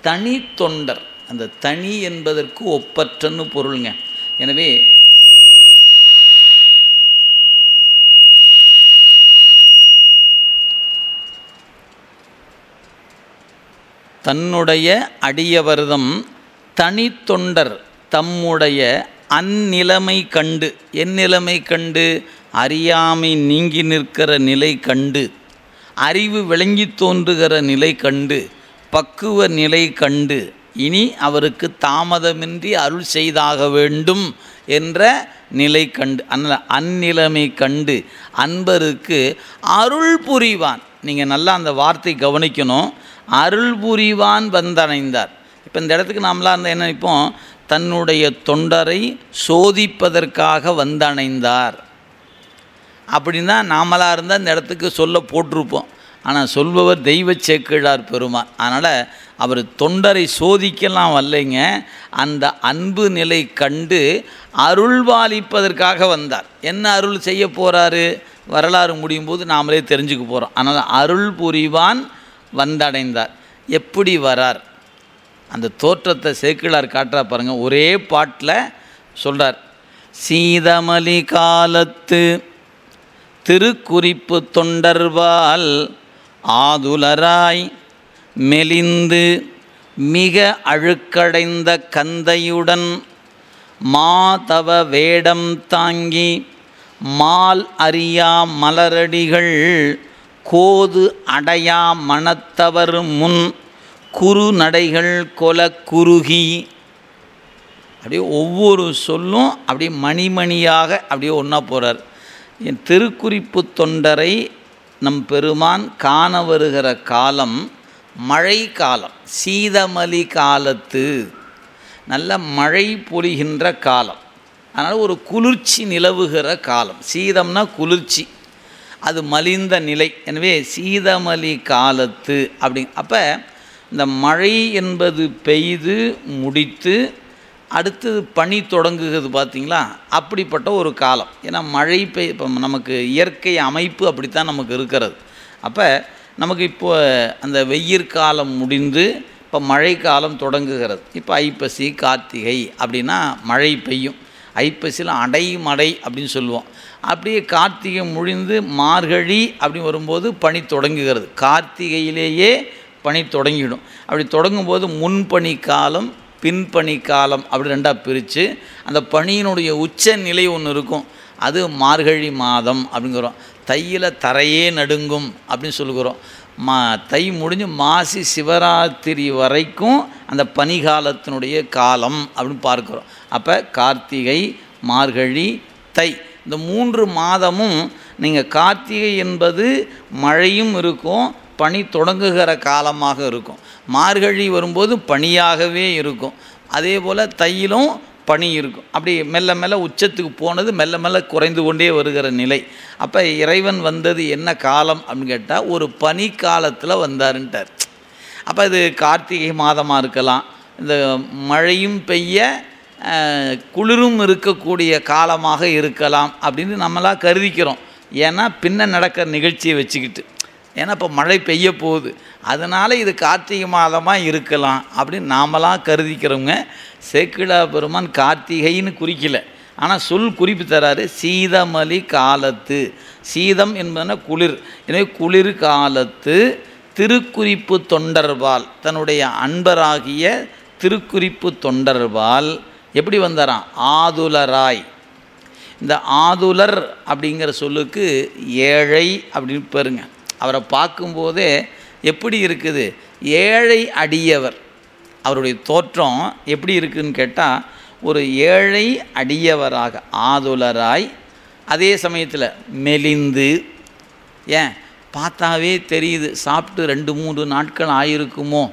தனி தொண்டர். அந்த தனி என்பதற்கு ஒப்பற்றன்னு பொருளுங்க. எனவே தன்னுடைய அடியவர்தம் தனி தொண்டர் தம்முடைய அந்நிலைமை கண்டு. என் நிலைமை கண்டு? அறியாமை நீங்கி நிற்கிற நிலை கண்டு, அறிவு விளங்கி தோன்றுகிற நிலை கண்டு, பக்குவ நிலை கண்டு, இனி அவருக்கு தாமதமின்றி அருள் செய்தாக வேண்டும் என்ற நிலை கண்டு, அந்நிலைமை கண்டு அன்பருக்கு அருள் புரிவான். நீங்கள் நல்லா அந்த வார்த்தை கவனிக்கணும். அருள் புரிவான் வந்தடைந்தார். இப்போ இந்த இடத்துக்கு நாமளாக இருந்த என்ன நினைப்போம்? தன்னுடைய தொண்டரை சோதிப்பதற்காக வந்தடைந்தார் அப்படின்னா நாமளாக இருந்தால் இந்த இடத்துக்கு சொல்ல போட்டிருப்போம். ஆனால் சொல்பவர் தெய்வ சேக்கிழார் பெருமான். அதனால் அவர் தொண்டரை சோதிக்கலாம் வரலைங்க, அந்த அன்பு நிலை கண்டு அருள்பாலிப்பதற்காக வந்தார். என்ன அருள் செய்ய போகிறாரு? வரலாறு முடியும் போது நாமளே தெரிஞ்சுக்க போகிறோம். அதனால் அருள் புரிவான் வந்தடைந்தார். எப்படி வரார்? அந்த தோற்றத்தை சேக்கிழார் காட்டுறா பாருங்கள். ஒரே பாட்டில் சொல்கிறார். சீதமலி காலத்து திருக்குறிப்பு தொண்டர்வால் ஆதுலராய் மெலிந்து மிக அழுக்கடைந்த கந்தையுடன் மாதவ வேடம் தாங்கி மால் அறியா மலரடிகள் கோது அடையா மனத்தவர் முன் குறு நடைகள் கொல குறுகி. அப்படியே ஒவ்வொரு சொல்லும் அப்படியே மணிமணியாக அப்படியே ஒன்றா போகிறார். என் திருக்குறிப்பு தொண்டரை நம் பெருமான் காண வருகிற காலம் மழை காலம், சீதமலி காலத்து, நல்ல மழை பொழிகின்ற காலம். அதனால் ஒரு குளிர்ச்சி நிலவுகிற காலம். சீதம்னா குளிர்ச்சி, அது மலிந்த நிலை. எனவே சீதமலி காலத்து அப்படி. அப்போ இந்த மழை என்பது பெய்து முடித்து அடுத்தது பனி தொடங்குகிறது பார்த்திங்களா? அப்படிப்பட்ட ஒரு காலம். ஏன்னா மழை இப்போ நமக்கு இயற்கை அமைப்பு அப்படித்தான் நமக்கு இருக்கிறது. அப்போ நமக்கு இப்போ அந்த வெயிற்காலம் முடிந்து இப்போ மழை காலம் தொடங்குகிறது. இப்போ ஐப்பசி கார்த்திகை அப்படின்னா மழை பெய்யும். ஐப்பசியில் அடைமடை அப்படின்னு சொல்லுவோம். அப்படியே கார்த்திகை முடிந்து மார்கழி அப்படி வரும்போது பனி தொடங்குகிறது. கார்த்திகையிலேயே பனி தொடங்கிடும். அப்படி தொடங்கும்போது முன்பனி காலம் பின்பனி காலம் அப்படி ரெண்டாக பிரித்து அந்த பனியினுடைய உச்ச நிலை ஒன்று இருக்கும். அது மார்கழி மாதம் அப்படிங்கிறோம். தையில் தரையே நடுங்கும் அப்படின்னு சொல்லுகிறோம். தை முடிஞ்சு மாசி சிவராத்திரி வரைக்கும் அந்த பனிகாலத்தினுடைய காலம் அப்படின்னு பார்க்குறோம். அப்போ கார்த்திகை மார்கழி தை இந்த 3 மாதமும் நீங்கள் கார்த்திகை என்பது மழையும் இருக்கும், பனி தொடங்குகிற காலமாக இருக்கும். மார்கழி வரும்போது பனியாகவே இருக்கும். அதே போல் தையிலும் பனி இருக்கும். அப்படி மெல்ல மெல்ல உச்சத்துக்கு போனது மெல்ல மெல்ல குறைந்து கொண்டே வருகிற நிலை. அப்போ இறைவன் வந்தது என்ன காலம் அப்படின்னு கேட்டால் ஒரு பனி காலத்தில் வந்தாருன்ட்டார். அப்போ இது கார்த்திகை மாதமாக இருக்கலாம், இந்த மழையும் பெய்ய குளிரும் இருக்கக்கூடிய காலமாக இருக்கலாம் அப்படின்னு நம்மளாக கருதிக்கிறோம். ஏன்னா பின்ன நடக்கிற நிகழ்ச்சியை வச்சுக்கிட்டு, ஏன்னா இப்போ மழை பெய்ய போகுது, அதனால் இது கார்த்திகை மாதமாக இருக்கலாம் அப்படின்னு நாமளாக கருதிக்கிறவங்க. சேக்கிழார் பெருமான் கார்த்திகைன்னு குறிக்கலை, ஆனால் சொல் குறிப்பு தராரு. சீதமலி காலத்து, சீதம் என்பதுனா குளிர். எனவே குளிர் காலத்து திருக்குறிப்பு தொண்டர்பால், தன்னுடைய அன்பராகிய திருக்குறிப்பு தொண்டர்பால் எப்படி வந்தாராம்? ஆதுலராய். இந்த ஆதுலர் அப்படிங்கிற சொல்லுக்கு ஏழை அப்படின்னு பாருங்க. அவரை பார்க்கும்போதே எப்படி இருக்குது? ஏழை அடியவர். அவருடைய தோற்றம் எப்படி இருக்குதுன்னு கேட்டால் ஒரு ஏழை அடியவராக ஆதுலராய், அதே சமயத்தில் மெலிந்து. ஏன் பார்த்தாவே தெரியுது, சாப்பிட்டு 2-3 நாட்கள் ஆயிருக்குமோ.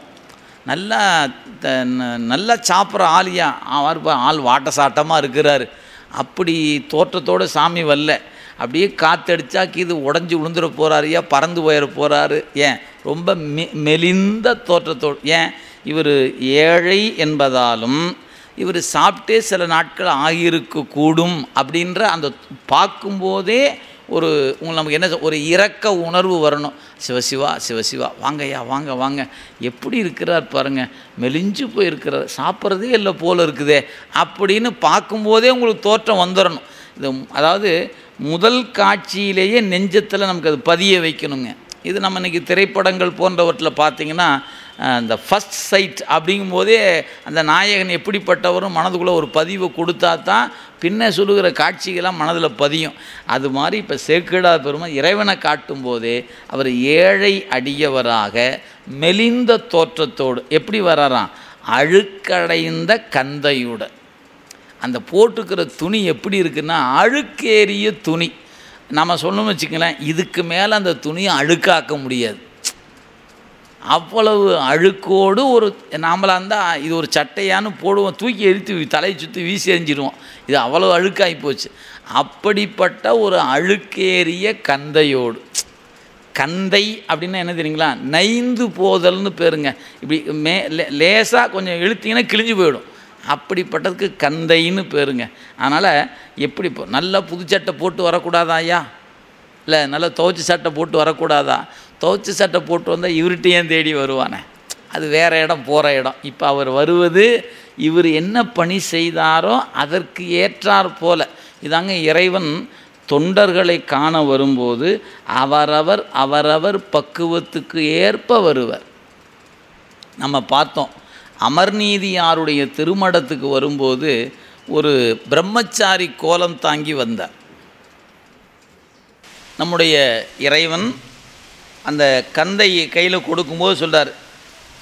நல்லா சாப்பிட்ற ஆளியா ஆள் வாட்ட சாட்டமாக இருக்கிறாரு. அப்படி தோற்றத்தோடு சாமி வரல. அப்படியே காற்றடிச்சா கீது உடஞ்சி விழுந்துட போகிறாருயா, பறந்து போயிட போகிறாரு. ஏன் ரொம்ப மெலிந்த தோற்றத்தோடு. ஏன் இவர் ஏழை என்பதாலும் இவர் சாப்பிட்டே சில நாட்கள் ஆகியிருக்கக்கூடும் அப்படின்ற அந்த பார்க்கும்போதே ஒரு நமக்கு என்ன ஒரு இரக்க உணர்வு வரணும். சிவசிவா சிவசிவா வாங்கய்யா வாங்க வாங்க, எப்படி இருக்கிறார் பாருங்கள், மெலிஞ்சு போயிருக்கிறார், சாப்பிட்றதே இல்லை போல் இருக்குதே அப்படின்னு பார்க்கும்போதே உங்களுக்கு தோற்றம் வந்துடணும். இது அதாவது முதல் காட்சியிலேயே நெஞ்சத்தில் நமக்கு அது பதிய வைக்கணுங்க. இது நம்ம இன்றைக்கி திரைப்படங்கள் போன்றவற்றில் பார்த்திங்கன்னா இந்த ஃபஸ்ட் சைட் அப்படிங்கும்போதே அந்த நாயகன் எப்படிப்பட்டவரும் மனதுக்குள்ளே ஒரு பதிவை கொடுத்தா தான் பின்ன சொல்லுகிற காட்சிகள்லாம் மனதில் பதியும். அது மாதிரி இப்போ சேக்கிழார் பெருமான் இறைவனை காட்டும்போதே அவர் ஏழை அடியவராக மெலிந்த தோற்றத்தோடு எப்படி வராராம், அழுக்கடைந்த கந்தையுடன். அந்த போட்டுக்கிற துணி எப்படி இருக்குன்னா அழுக்கேறிய துணி. நம்ம சொல்லணும்னு வச்சுக்கலாம், இதுக்கு மேலே அந்த துணியை அழுக்காக்க முடியாது. அவ்வளவு அழுக்கோடு ஒரு நாமளாக இருந்தால் இது ஒரு சட்டையான்னு போடுவோம், தூக்கி எரித்து தலையை சுற்றி வீசி எறிஞ்சிடுவோம். இது அவ்வளவு அழுக்காகி போச்சு. அப்படிப்பட்ட ஒரு அழுக்கேறிய கந்தையோடு. கந்தை அப்படின்னா என்ன தெரியுங்களா, நைந்து போதல்னு பேருங்க. இப்படி லேசாக கொஞ்சம் இழுத்திங்கன்னா கிழிஞ்சு போயிடும். அப்படிப்பட்டதுக்கு கந்தைன்னு பேருங்க. அதனால் எப்படி இப்போ நல்லா புது சட்டை போட்டு வரக்கூடாதா ஐயா, இல்லை நல்லா துவைச்சி சட்டை போட்டு வரக்கூடாதா? துவைச்சி சட்டை போட்டு வந்தால் இவர்கிட்டையும் தேடி வருவானே, அது வேறு இடம் போகிற இடம். இப்போ அவர் வருவது இவர் என்ன பணி செய்தாரோ அதற்கு ஏற்றார் போல. இதாங்க இறைவன் தொண்டர்களை காண வரும்போது அவரவர் அவரவர் பக்குவத்துக்கு ஏற்ப வருவர். நம்ம பார்த்தோம், அமர்நீதியாருடைய திருமடத்துக்கு வரும்போது ஒரு பிரம்மச்சாரி கோலம் தாங்கி வந்தார். நம்முடைய இறைவன் அந்த கந்தை கையில் கொடுக்கும்போது சொல்கிறார்,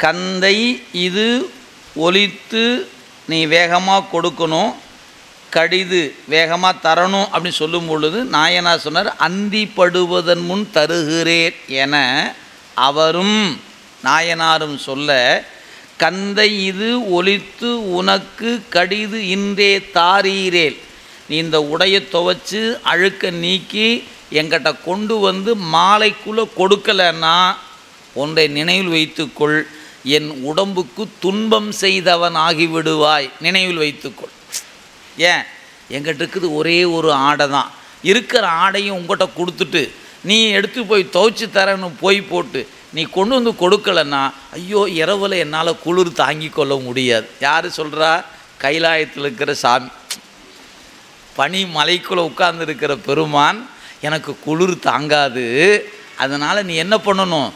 கந்தை இது ஒலித்து நீ வேகமாக கொடுக்கணும், கடிது வேகமாக தரணும் அப்படின்னு சொல்லும் பொழுது நாயனார் சொன்னார், அந்தி படுவதன் முன் தருகிறேன் என அவரும் நாயனாரும் சொல்ல, கந்தை இது ஒலித்து உனக்கு கடிது இன்றே தாரீரேல். நீ இந்த உடையை துவைச்சு அழுக்க நீக்கி எங்கிட்ட கொண்டு வந்து மாலைக்குள்ளே கொடுக்கலைன்னா ஒன்றை நினைவில் வைத்துக்கொள், என் உடம்புக்கு துன்பம் செய்தவன் ஆகிவிடுவாய். நினைவில் வைத்துக்கொள். ஏன், எங்கிட்ட இருக்குது ஒரே ஒரு ஆடை தான், இருக்கிற ஆடையும் உங்கள்கிட்ட கொடுத்துட்டு நீ எடுத்து போய் துவைச்சி தரன்னு போய் போட்டு நீ கொண்டு வந்து கொடுக்கலன்னா ஐயோ இரவில் என்னால் குளிர் தாங்கி கொள்ள முடியாது. யார் சொல்கிறா? கைலாயத்தில் இருக்கிற சாமி. பனி மலைக்குள்ளே உட்கார்ந்துருக்கிற பெருமான் எனக்கு குளிர் தாங்காது, அதனால் நீ என்ன பண்ணணும்,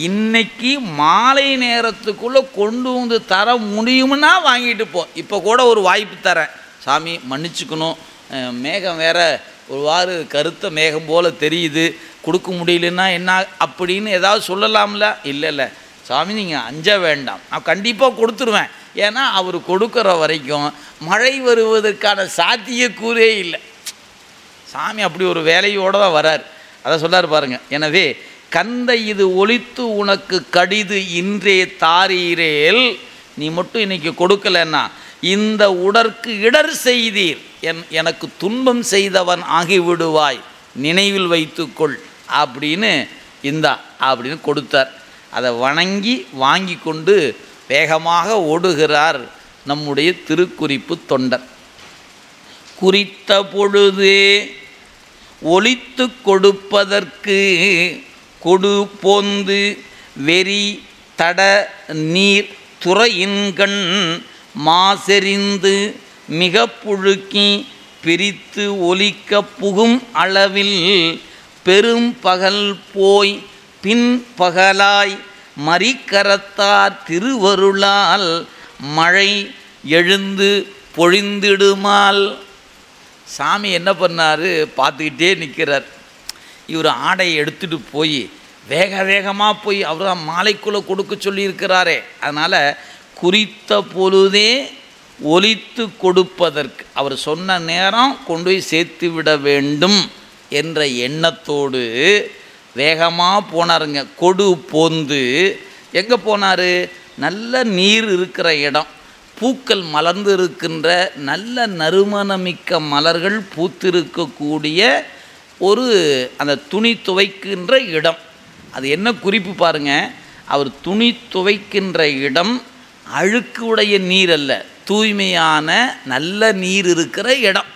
இன்றைக்கி மாலை நேரத்துக்குள்ளே கொண்டு வந்து தர முடியும்னா வாங்கிட்டு போ. இப்போ கூட ஒரு வாய்ப்பு தரேன் சாமி, மன்னிச்சுக்கணும், மேகம் வேற ஒருவாறு கருத்த மேகம் போல் தெரியுது, கொடுக்க முடியலன்னா என்ன அப்படின்னு ஏதாவது சொல்லலாம்ல? இல்லை சாமி நீங்கள் அஞ்ச வேண்டாம், நான் கண்டிப்பாக கொடுத்துருவேன். ஏன்னா அவர் கொடுக்குற வரைக்கும் மழை வருவதற்கான சாத்தியக்கூறே இல்லை. சாமி அப்படி ஒரு வேலையோடு தான் வரார். அதை சொல்லார் பாருங்கள். எனவே கந்தை இது ஒலித்து உனக்கு கடிது இன்றே தாரீரேல், நீ மட்டும் இன்றைக்கி கொடுக்கலன்னா இந்த உடற்கு இடர் செய்தீர், எனக்கு துன்பம் செய்தவன் ஆகிவிடுவாய், நினைவில் வைத்துக்கொள் அப்படின்னு இந்தா அப்படின்னு கொடுத்தார். அதை வணங்கி வாங்கி கொண்டு வேகமாக ஓடுகிறார் நம்முடைய திருக்குறிப்பு தொண்டர். குறித்த பொழுதே ஒலித்து கொடுப்பதற்கு கொடு போந்து வெறி தட நீர் துறையின்கண் மாசெறிந்து மிக புழுக்கி பிரித்து ஒலிக்க புகும் அளவில் பெரும் பகல் போய் பின் பகலாய் மறிக்கரத்தார் திருவருளால் மழை எழுந்து பொழிந்திடுமால். சாமி என்ன பண்ணார், பார்த்துக்கிட்டே நிற்கிறார். இவர் ஆடையை எடுத்துகிட்டு போய் வேக வேகமாக போய் அவர் தான் மாலைக்குள்ளே கொடுக்க சொல்லியிருக்கிறாரே, அதனால் குறித்த பொழுதே ஒலித்து கொடுப்பதற்கு அவர் சொன்ன நேரம் கொண்டு போய் சேர்த்து விட வேண்டும் என்ற எண்ணத்தோடு வேகமாக போனாருங்க. கொடு போந்து எங்கே போனார்? நல்ல நீர் இருக்கிற இடம், பூக்கள் மலர்ந்து இருக்கின்ற நல்ல நறுமணமிக்க மலர்கள் பூத்திருக்கக்கூடிய ஒரு அந்த துணி துவைக்கின்ற இடம். அது என்ன குறிப்பு பாருங்கள், அவர் துணி துவைக்கின்ற இடம் அழுக்கு உடைய நீர் அல்ல, தூய்மையான நல்ல நீர் இருக்கிற இடம்.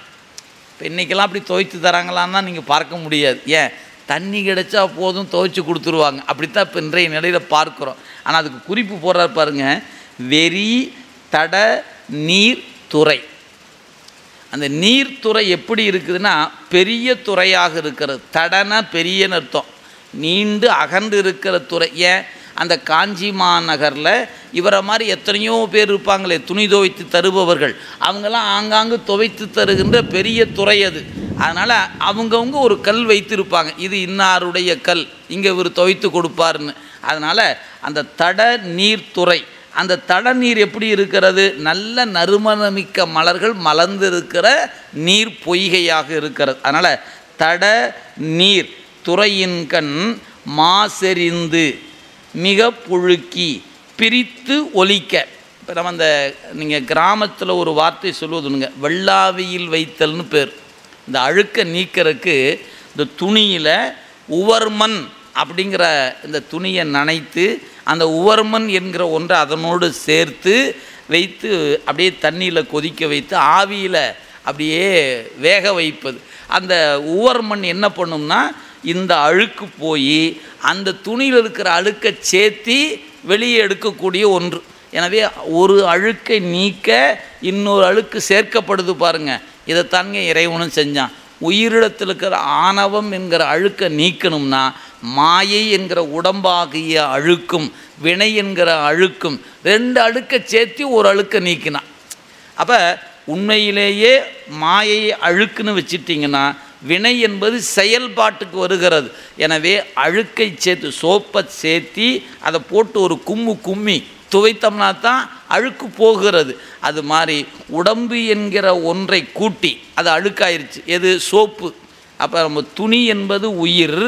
இப்போ இன்றைக்கெல்லாம் அப்படி துவைத்து தராங்களான்னா நீங்கள் பார்க்க முடியாது. ஏன், தண்ணி கிடைச்சா போதும் துவைச்சி கொடுத்துருவாங்க. அப்படித்தான் இப்போ இன்றைய நிலையில் பார்க்குறோம். ஆனால் அதுக்கு குறிப்பு போடுறாரு பாருங்க, வெறி தட நீர் துறை. அந்த நீர்த்துறை எப்படி இருக்குதுன்னா பெரிய துறையாக இருக்கிறது. தடனா பெரியன்னு அர்த்தம், நீண்டு அகன்று இருக்கிற துறை. ஏன், அந்த காஞ்சி மாநகரில் இவரை மாதிரி எத்தனையோ பேர் இருப்பாங்களே துணி துவைத்து தருபவர்கள், அவங்கெல்லாம் ஆங்காங்கு துவைத்து தருகின்ற பெரிய துறை அது. அதனால் அவங்கவுங்க ஒரு கல் வைத்திருப்பாங்க, இது இன்னாருடைய கல், இங்கே இவர் துவைத்து கொடுப்பாருன்னு. அதனால் அந்த தட நீர்த்துறை, அந்த தட நீர் எப்படி இருக்கிறது, நல்ல நறுமணமிக்க மலர்கள் மலர்ந்திருக்கிற நீர் பொய்கையாக இருக்கிறது. அதனால் தட நீர் துறையின் கண் மாசெறிந்து மிக புழுக்கி பிரித்து ஒலிக்க. இப்போ நம்ம அந்த நீங்கள் கிராமத்தில் ஒரு வார்த்தை சொல்லுவதுங்க, வெள்ளாவியில் வைத்தல்னு பேர். இந்த அழுக்கை நீக்கிறதுக்கு இந்த துணியில் உவர்மன் அப்படிங்கிற இந்த துணியை நனைத்து அந்த உவர்மன் என்கிற ஒன்றை அதனோடு சேர்த்து வைத்து அப்படியே தண்ணியில் கொதிக்க வைத்து ஆவியில் அப்படியே வேக வைப்பது. அந்த உவர்மன் என்ன பண்ணும்னா இந்த அழுக்கு போய் அந்த துணியில் இருக்கிற அழுக்கை சேர்த்தி வெளியே எடுக்கக்கூடிய ஒன்று. எனவே ஒரு அழுக்கை நீக்க இன்னொரு அழுக்கு சேர்க்கப்படுது பாருங்கள். இதைத்தாங்க இறைவனும் செஞ்சான். உயிரிடத்தில் இருக்கிற ஆணவம் என்கிற அழுக்கை நீக்கணும்னா மாயை என்கிற உடம்பாகிய அழுக்கும் வினை என்கிற அழுக்கும் ரெண்டு அழுக்கை சேர்த்து ஒரு அழுக்கை நீக்கினான். அப்போ உண்மையிலேயே மாயை அழுக்குன்னு வச்சிட்டிங்கன்னா வினை என்பது செயல்பாட்டுக்கு வருகிறது. எனவே அழுக்கை சேர்த்து சோப்பை சேர்த்தி அதை போட்டு ஒரு கும்மி துவைத்தோம்னா தான் அழுக்கு போகிறது. அது மாதிரி உடம்பு என்கிற ஒன்றை கூட்டி அது அழுக்காயிருச்சு, எது, சோப்பு. அப்போ நம்ம துணி என்பது உயிர்,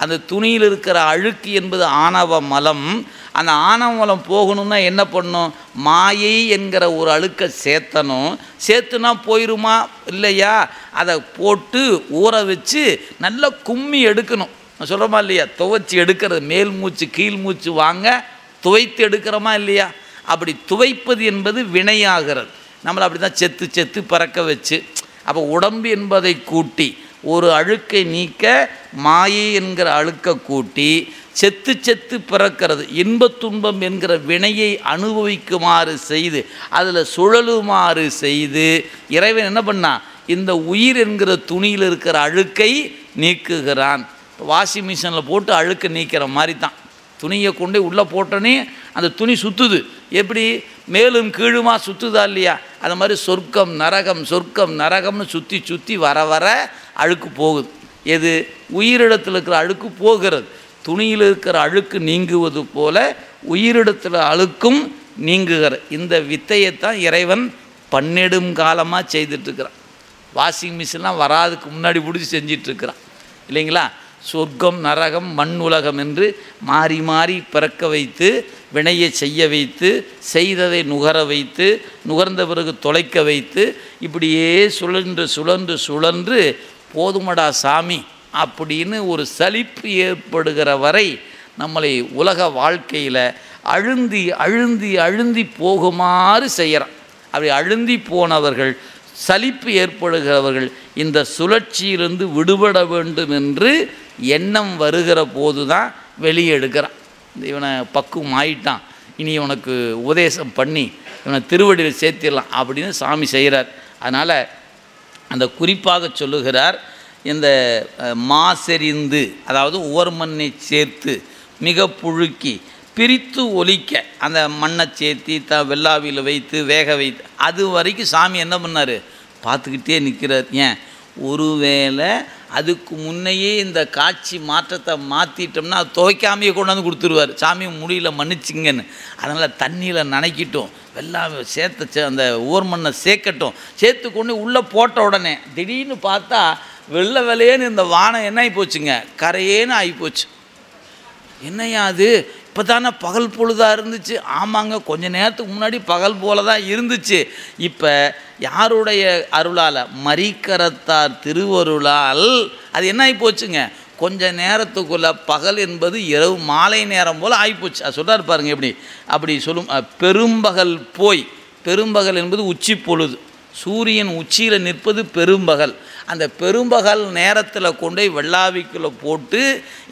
அந்த துணியில் இருக்கிற அழுக்கு என்பது ஆணவ மலம். அந்த ஆணவ மலம் போகணும்னா என்ன பண்ணணும், மாயை என்கிற ஒரு அழுக்கை சேர்த்தணும். சேர்த்துனா போயிடுமா இல்லையா, அதை போட்டு ஊற வச்சு நல்லா கும்மி எடுக்கணும். நான் சொல்கிறோமா இல்லையா, துவைச்சி எடுக்கிறது, மேல் மூச்சு கீழ் மூச்சு வாங்க துவைத்து எடுக்கிறோமா இல்லையா. அப்படி துவைப்பது என்பது வினையாகிறது. நம்மளை அப்படி தான் செத்து செத்து பறக்க வச்சு. அப்போ உடம்பு என்பதை கூட்டி ஒரு அழுக்கை நீக்க மாயை என்கிற அழுக்கை கூட்டி செத்து செத்து பிறக்கிறது இன்பத் துன்பம் என்கிற வினையை அனுபவிக்குமாறு செய்து அதில் சுழலுமாறு செய்து இறைவன் என்ன பண்ணா, இந்த உயிர் என்கிற துணியில் இருக்கிற அழுக்கை நீக்குகிறான். வாஷிங் மிஷினில் போட்டு அழுக்கை நீக்கிற மாதிரி தான். துணியை கொண்டு உள்ளே போட்டோன்னே அந்த துணி சுற்றுது. எப்படி, மேலும் கீழுமா சுற்றுதா இல்லையா, அது மாதிரி சொர்க்கம் நரகம்னு சுற்றி சுற்றி வர வர அழுக்கு போகுது. எது, உயிரிடத்தில் இருக்கிற அழுக்கு போகிறது. துணியில் இருக்கிற அழுக்கு நீங்குவது போல உயிரிடத்தில் அழுக்கும் நீங்குகிற இந்த வித்தையைத்தான் இறைவன் பன்னெடும் காலமாக செய்துட்ருக்கிறான். வாஷிங் மிஷின்லாம் வராதுக்கு முன்னாடி பிடிச்சி செஞ்சிட்ருக்கிறான் இல்லைங்களா. சொர்க்கம் நரகம் மண் உலகம் என்று மாறி மாறி பிறக்க வைத்து வினையை செய்ய வைத்து செய்ததை நுகர வைத்து நுகர்ந்த பிறகு தொலைக்க வைத்து இப்படியே சுழன்று போதுமடா சாமி அப்படின்னு ஒரு சலிப்பு ஏற்படுகிற வரை நம்மளை உலக வாழ்க்கையில் அழுந்தி போகுமாறு செய்கிறான். அப்படி அழுந்தி போனவர்கள், சலிப்பு ஏற்படுகிறவர்கள் இந்த சுழற்சியிலிருந்து விடுபட வேண்டும் என்று எண்ணம் வருகிற போது தான் வெளியே எடுக்கிறான். இவனை பக்குவம் ஆயிட்டான், இனி இவனுக்கு உபதேசம் பண்ணி இவனை திருவடியில் சேர்த்திடலாம் அப்படின்னு சாமி செய்கிறார். அதனால் அந்த குறிப்பாக சொல்லுகிறார், இந்த மாசெறிந்து அதாவது உவர்மண்ணை சேர்த்து மிக புழுக்கி பிரித்து ஒலிக்க அந்த மண்ணை சேர்த்தி வெள்ளாவியில் வைத்து வேக வைத்து அது வரைக்கும் சாமி என்ன பண்ணார், பார்த்துக்கிட்டே நிற்கிறார். ஏன், ஒருவேளை அதுக்கு முன்னையே இந்த காட்சி மாற்றத்தை மாற்றிட்டோம்னா அது துவைக்காமையே கொண்டாந்து கொடுத்துருவார். சாமி முடியல மன்னிச்சிங்கன்னு. அதனால் தண்ணியில் நனைக்கிட்டோம், வெள்ளாவை சேர்த்து அந்த ஓர்மண்ணை சேர்க்கட்டும், சேர்த்து கொண்டு உள்ளே போட்ட உடனே திடீர்னு பார்த்தா வெள்ளை வெள்ளையேன்னு இந்த வானம் என்ன ஆகி போச்சுங்க, கரையேன்னு ஆகிப்போச்சு. என்னையா அது, இப்போ தானே பகல் பொழுதாக இருந்துச்சு. ஆமாங்க, கொஞ்சம் நேரத்துக்கு முன்னாடி பகல் போல தான் இருந்துச்சு. இப்போ யாருடைய அருளால், மரிக்கரத்தார் திருவருளால் அது என்ன ஆகி போச்சுங்க, கொஞ்சம் நேரத்துக்குள்ளே பகல் என்பது இரவு மாலை நேரம் போல் ஆகிப்போச்சு. அது சொல்கிறார் பாருங்க எப்படி, அப்படி சொல்லும் பெரும்பகல் போய் பெரும்பகல் என்பது உச்சி பொழுது. சூரியன் உச்சியில் நிற்பது பெரும்பகல். அந்த பெரும்பகல் நேரத்தில் கொண்டு போய் வெள்ளாவிக்குள்ளே போட்டு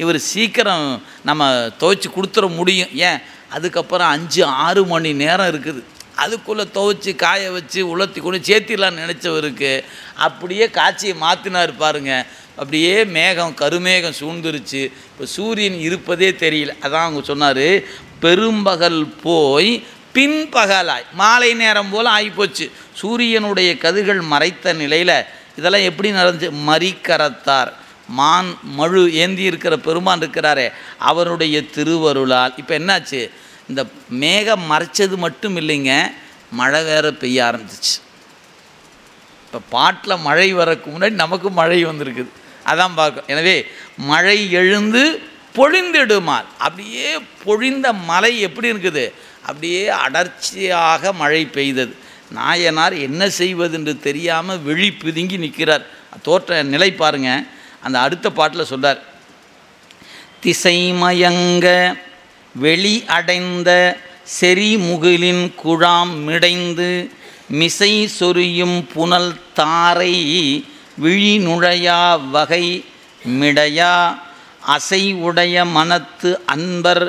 இவர் சீக்கிரம் நம்ம துவைச்சி கொடுத்துட முடியும். ஏன், அதுக்கப்புறம் 5-6 மணி நேரம் இருக்குது. அதுக்குள்ளே துவைச்சி காய வச்சு உலர்த்தி கொண்டு சேர்த்திடலான்னு நினச்சவருக்கு அப்படியே காட்சியை மாற்றினார் பாருங்க. அப்படியே மேகம் கருமேகம் சூழ்ந்துருச்சு. இப்போ சூரியன் இருப்பதே தெரியல. அதான் அவங்க சொன்னார், பெரும்பகல் போய் பின்பகலாய் மாலை நேரம் போல் ஆகிப்போச்சு. சூரியனுடைய கதிர்கள் மறைத்த நிலையில் இதெல்லாம் எப்படி நடந்துச்சு? மரிக்கரத்தார் மான் மழு ஏந்தி இருக்கிற பெருமான் இருக்கிறாரே, அவருடைய திருவருளால் இப்போ என்னாச்சு? இந்த மேகம் மறைச்சது மட்டும் இல்லைங்க, மழை வேற பெய்ய ஆரம்பிச்சிச்சு. இப்போ பாட்டில் மழை வரக்கு முன்னாடி நமக்கு மழை வந்திருக்குது. அதான் பார்க்கும். எனவே மழை எழுந்து பொழிந்திடுமால், அப்படியே பொழிந்த மலை எப்படி இருக்குது? அப்படியே அடர்ச்சியாக மழை பெய்தது. நாயனார் என்ன செய்வது என்று தெரியாமல் விழி பிதுங்கி நிற்கிறார். தோற்ற நிலை பாருங்க. அந்த அடுத்த பாட்டில் சொல்றார், திசைமயங்க வெளி அடைந்த செறிமுகிலின் குழாம் மிடைந்து மிசை சொரியும் புனல் தாரை விழி நுழையா வகை மிடையா அசை உடைய மனத்து அன்பர்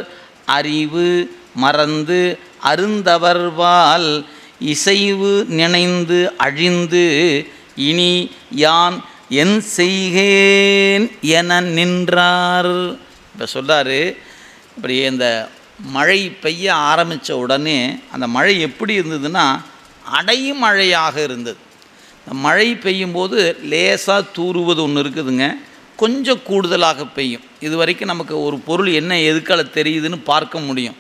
அறிவு மறந்து அருந்தவர்வால் இசைவு நினைந்து அழிந்து இனி யான் என் செய்கேன் என நின்றார். இப்போ சொல்கிறாரு, இப்படியே இந்த மழை பெய்ய ஆரம்பித்த உடனே அந்த மழை எப்படி இருந்ததுன்னா அடைமழையாக இருந்தது. இந்த மழை பெய்யும்போது லேசாக தூறுவது ஒன்று இருக்குதுங்க, கொஞ்சம் கூடுதலாக பெய்யும். இது வரைக்கும் நமக்கு ஒரு பொருள் என்ன எதுக்கால தெரியுதுன்னு பார்க்க முடியும்.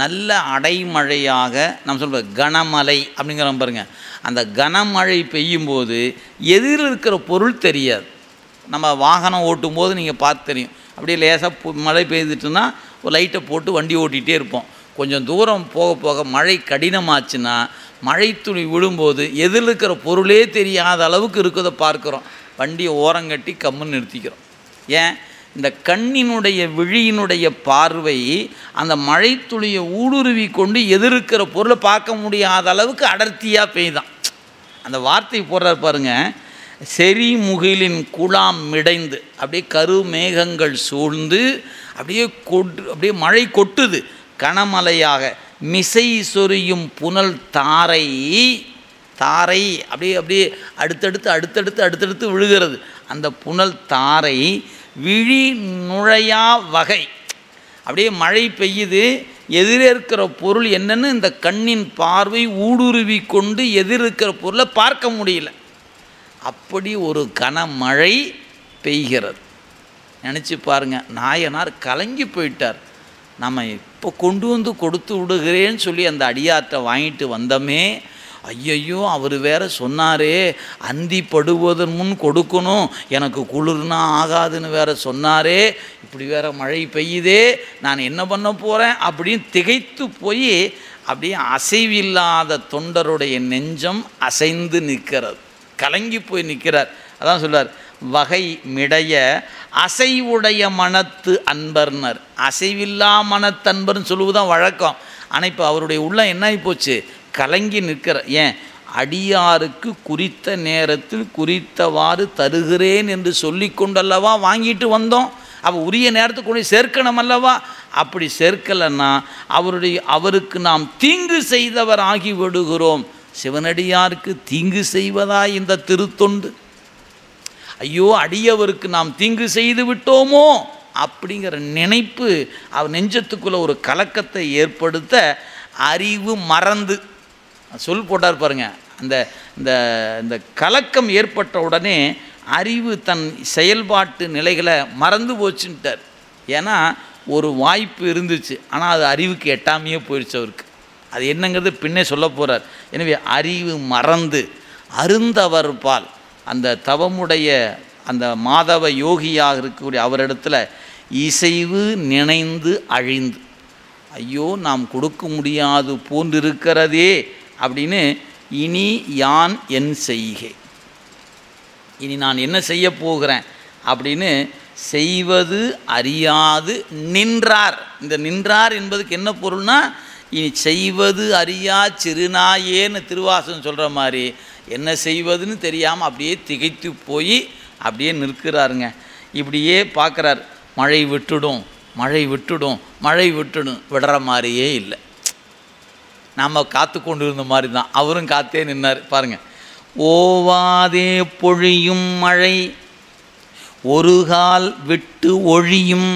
நல்ல அடைமழையாக நம்ம சொல்கிறோம் கனமழை அப்படிங்கிற பாருங்க. அந்த கனமழை பெய்யும்போது எதிரில் இருக்கிற பொருள் தெரியாது. நம்ம வாகனம் ஓட்டும் போது நீங்கள் பார்த்து தெரியும். அப்படியே லேசாக மழை பெய்துட்டுன்னா ஒரு லைட்டை போட்டு வண்டி ஓட்டிகிட்டே இருப்போம். கொஞ்சம் தூரம் போக போக மழை கடினமாச்சுன்னா மழை துளி விழும்போது எதிரில் இருக்கிற பொருளே தெரியாத அளவுக்கு இருக்கிறத பார்க்குறோம். வண்டியை ஓரங்கட்டி கம்முன்னு நிறுத்திக்கிறோம். ஏன், இந்த கண்ணினுடைய விழியினுடைய பார்வை அந்த மழை துளியை ஊடுருவி கொண்டு எதிர்க்கிற பொருளை பார்க்க முடியாத அளவுக்கு அடர்த்தியாக பெய்தான். அந்த வார்த்தை போடுறார் பாருங்க, செறிமுகிலின் குழாம் மிடைந்து, அப்படியே கருமேகங்கள் சூழ்ந்து அப்படியே மழை கொட்டுது கனமழையாக. மிசை சொரியும் புனல் தாரை அப்படியே அடுத்தடுத்து விழுகிறது. அந்த புனல் தாரை விழி நுழையா வகை, அப்படியே மழை பெய்யுது, எதிரே இருக்கிற பொருள் என்னன்னு இந்த கண்ணின் பார்வை ஊடுருவி கொண்டு எதிர்க்கிற பொருளை பார்க்க முடியல. அப்படி ஒரு கனமழை பெய்கிறது. நினச்சி பாருங்க, நாயனார் கலங்கி போயிட்டார். நம்ம இப்போ கொண்டு வந்து கொடுத்து விடுகிறேன்னு சொல்லி அந்த அடியாற்றை வாங்கிட்டு வந்தோமே, ஐயையோ அவர் வேற சொன்னாரே அந்தி படுவதன் முன் கொடுக்கணும், எனக்கு குளிர்னா ஆகாதுன்னு வேற சொன்னாரே, இப்படி வேற மழை பெய்யுதே, நான் என்ன பண்ண போகிறேன் அப்படின்னு திகைத்து போய் அப்படியே அசைவில்லாத தொண்டருடைய நெஞ்சம் அசைந்து நிற்கிறது. கலங்கி போய் நிற்கிறார். அதான் சொல்றார், வகை மிடைய அசைவுடைய மனத்து அன்பர்னர். அசைவில்லா மனத்தன்பர்னு சொல்லுவதுதான் வழக்கம். ஆனால் இப்போ அவருடைய உள்ளம் என்ன ஆகி போச்சு? கலங்கி நிற்கிற. ஏன், அடியாருக்கு குறித்த நேரத்தில் குறித்தவாறு தருகிறேன் என்று சொல்லி கொண்டல்லவா வாங்கிட்டு வந்தோம். அப்போ உரிய நேரத்துக்கு கொண்டு சேர்க்கணும் அல்லவா? அப்படி சேர்க்கலைன்னா அவருக்கு நாம் தீங்கு செய்தவர் ஆகி விடுகிறோம். சிவனடியாருக்கு தீங்கு செய்வதா இந்த திருத்தொண்டு? ஐயோ, அடியவருக்கு நாம் தீங்கு செய்து விட்டோமோ அப்படிங்கிற நினைப்பு அவர் நெஞ்சத்துக்குள்ள ஒரு கலக்கத்தை ஏற்படுத்த அறிவு மறந்து சொல் போட்டார் பாருங்க. அந்த இந்த இந்த கலக்கம் ஏற்பட்ட உடனே அறிவு தன் செயல்பாட்டு நிலைகளை மறந்து போச்சுட்டார். ஏன்னா ஒரு வாய்ப்பு இருந்துச்சு, ஆனால் அது அறிவுக்கு எட்டாமையே போயிடுச்சு அவருக்கு. அது என்னங்கிறது பின்னே சொல்ல போகிறார். எனவே அறிவு மறந்து அருந்தவர் பால், அந்த தவமுடைய அந்த மாதவ யோகியாக இருக்கக்கூடிய அவரிடத்துல இசைவு நினைந்து அழிந்து, ஐயோ நாம் கொடுக்க முடியாது போன்றிருக்கிறதே அப்படின்னு, இனி யான் என் செய்கை, இனி நான் என்ன செய்ய போகிறேன் அப்படின்னு செய்வது அறியாது நின்றார். இந்த நின்றார் என்பதுக்கு என்ன பொருள்னா, இனி செய்வது அறியா சிறுநாயேன்னு திருவாசகம் சொல்கிற மாதிரி என்ன செய்வதுன்னு தெரியாமல் அப்படியே திகைத்து போய் அப்படியே நிற்கிறாருங்க. இப்படியே பார்க்குறார். மழை விட்டுடும் மழை விட்டுடும் மழை விட்டுடும், விடுற மாதிரியே இல்லை. நம்ம காத்து கொண்டு இருந்த மாதிரி தான் அவரும் காத்தே நின்னார் பாருங்கள். ஓவாதே பொழியும் மழை ஒரு கால் விட்டு ஒழியும்,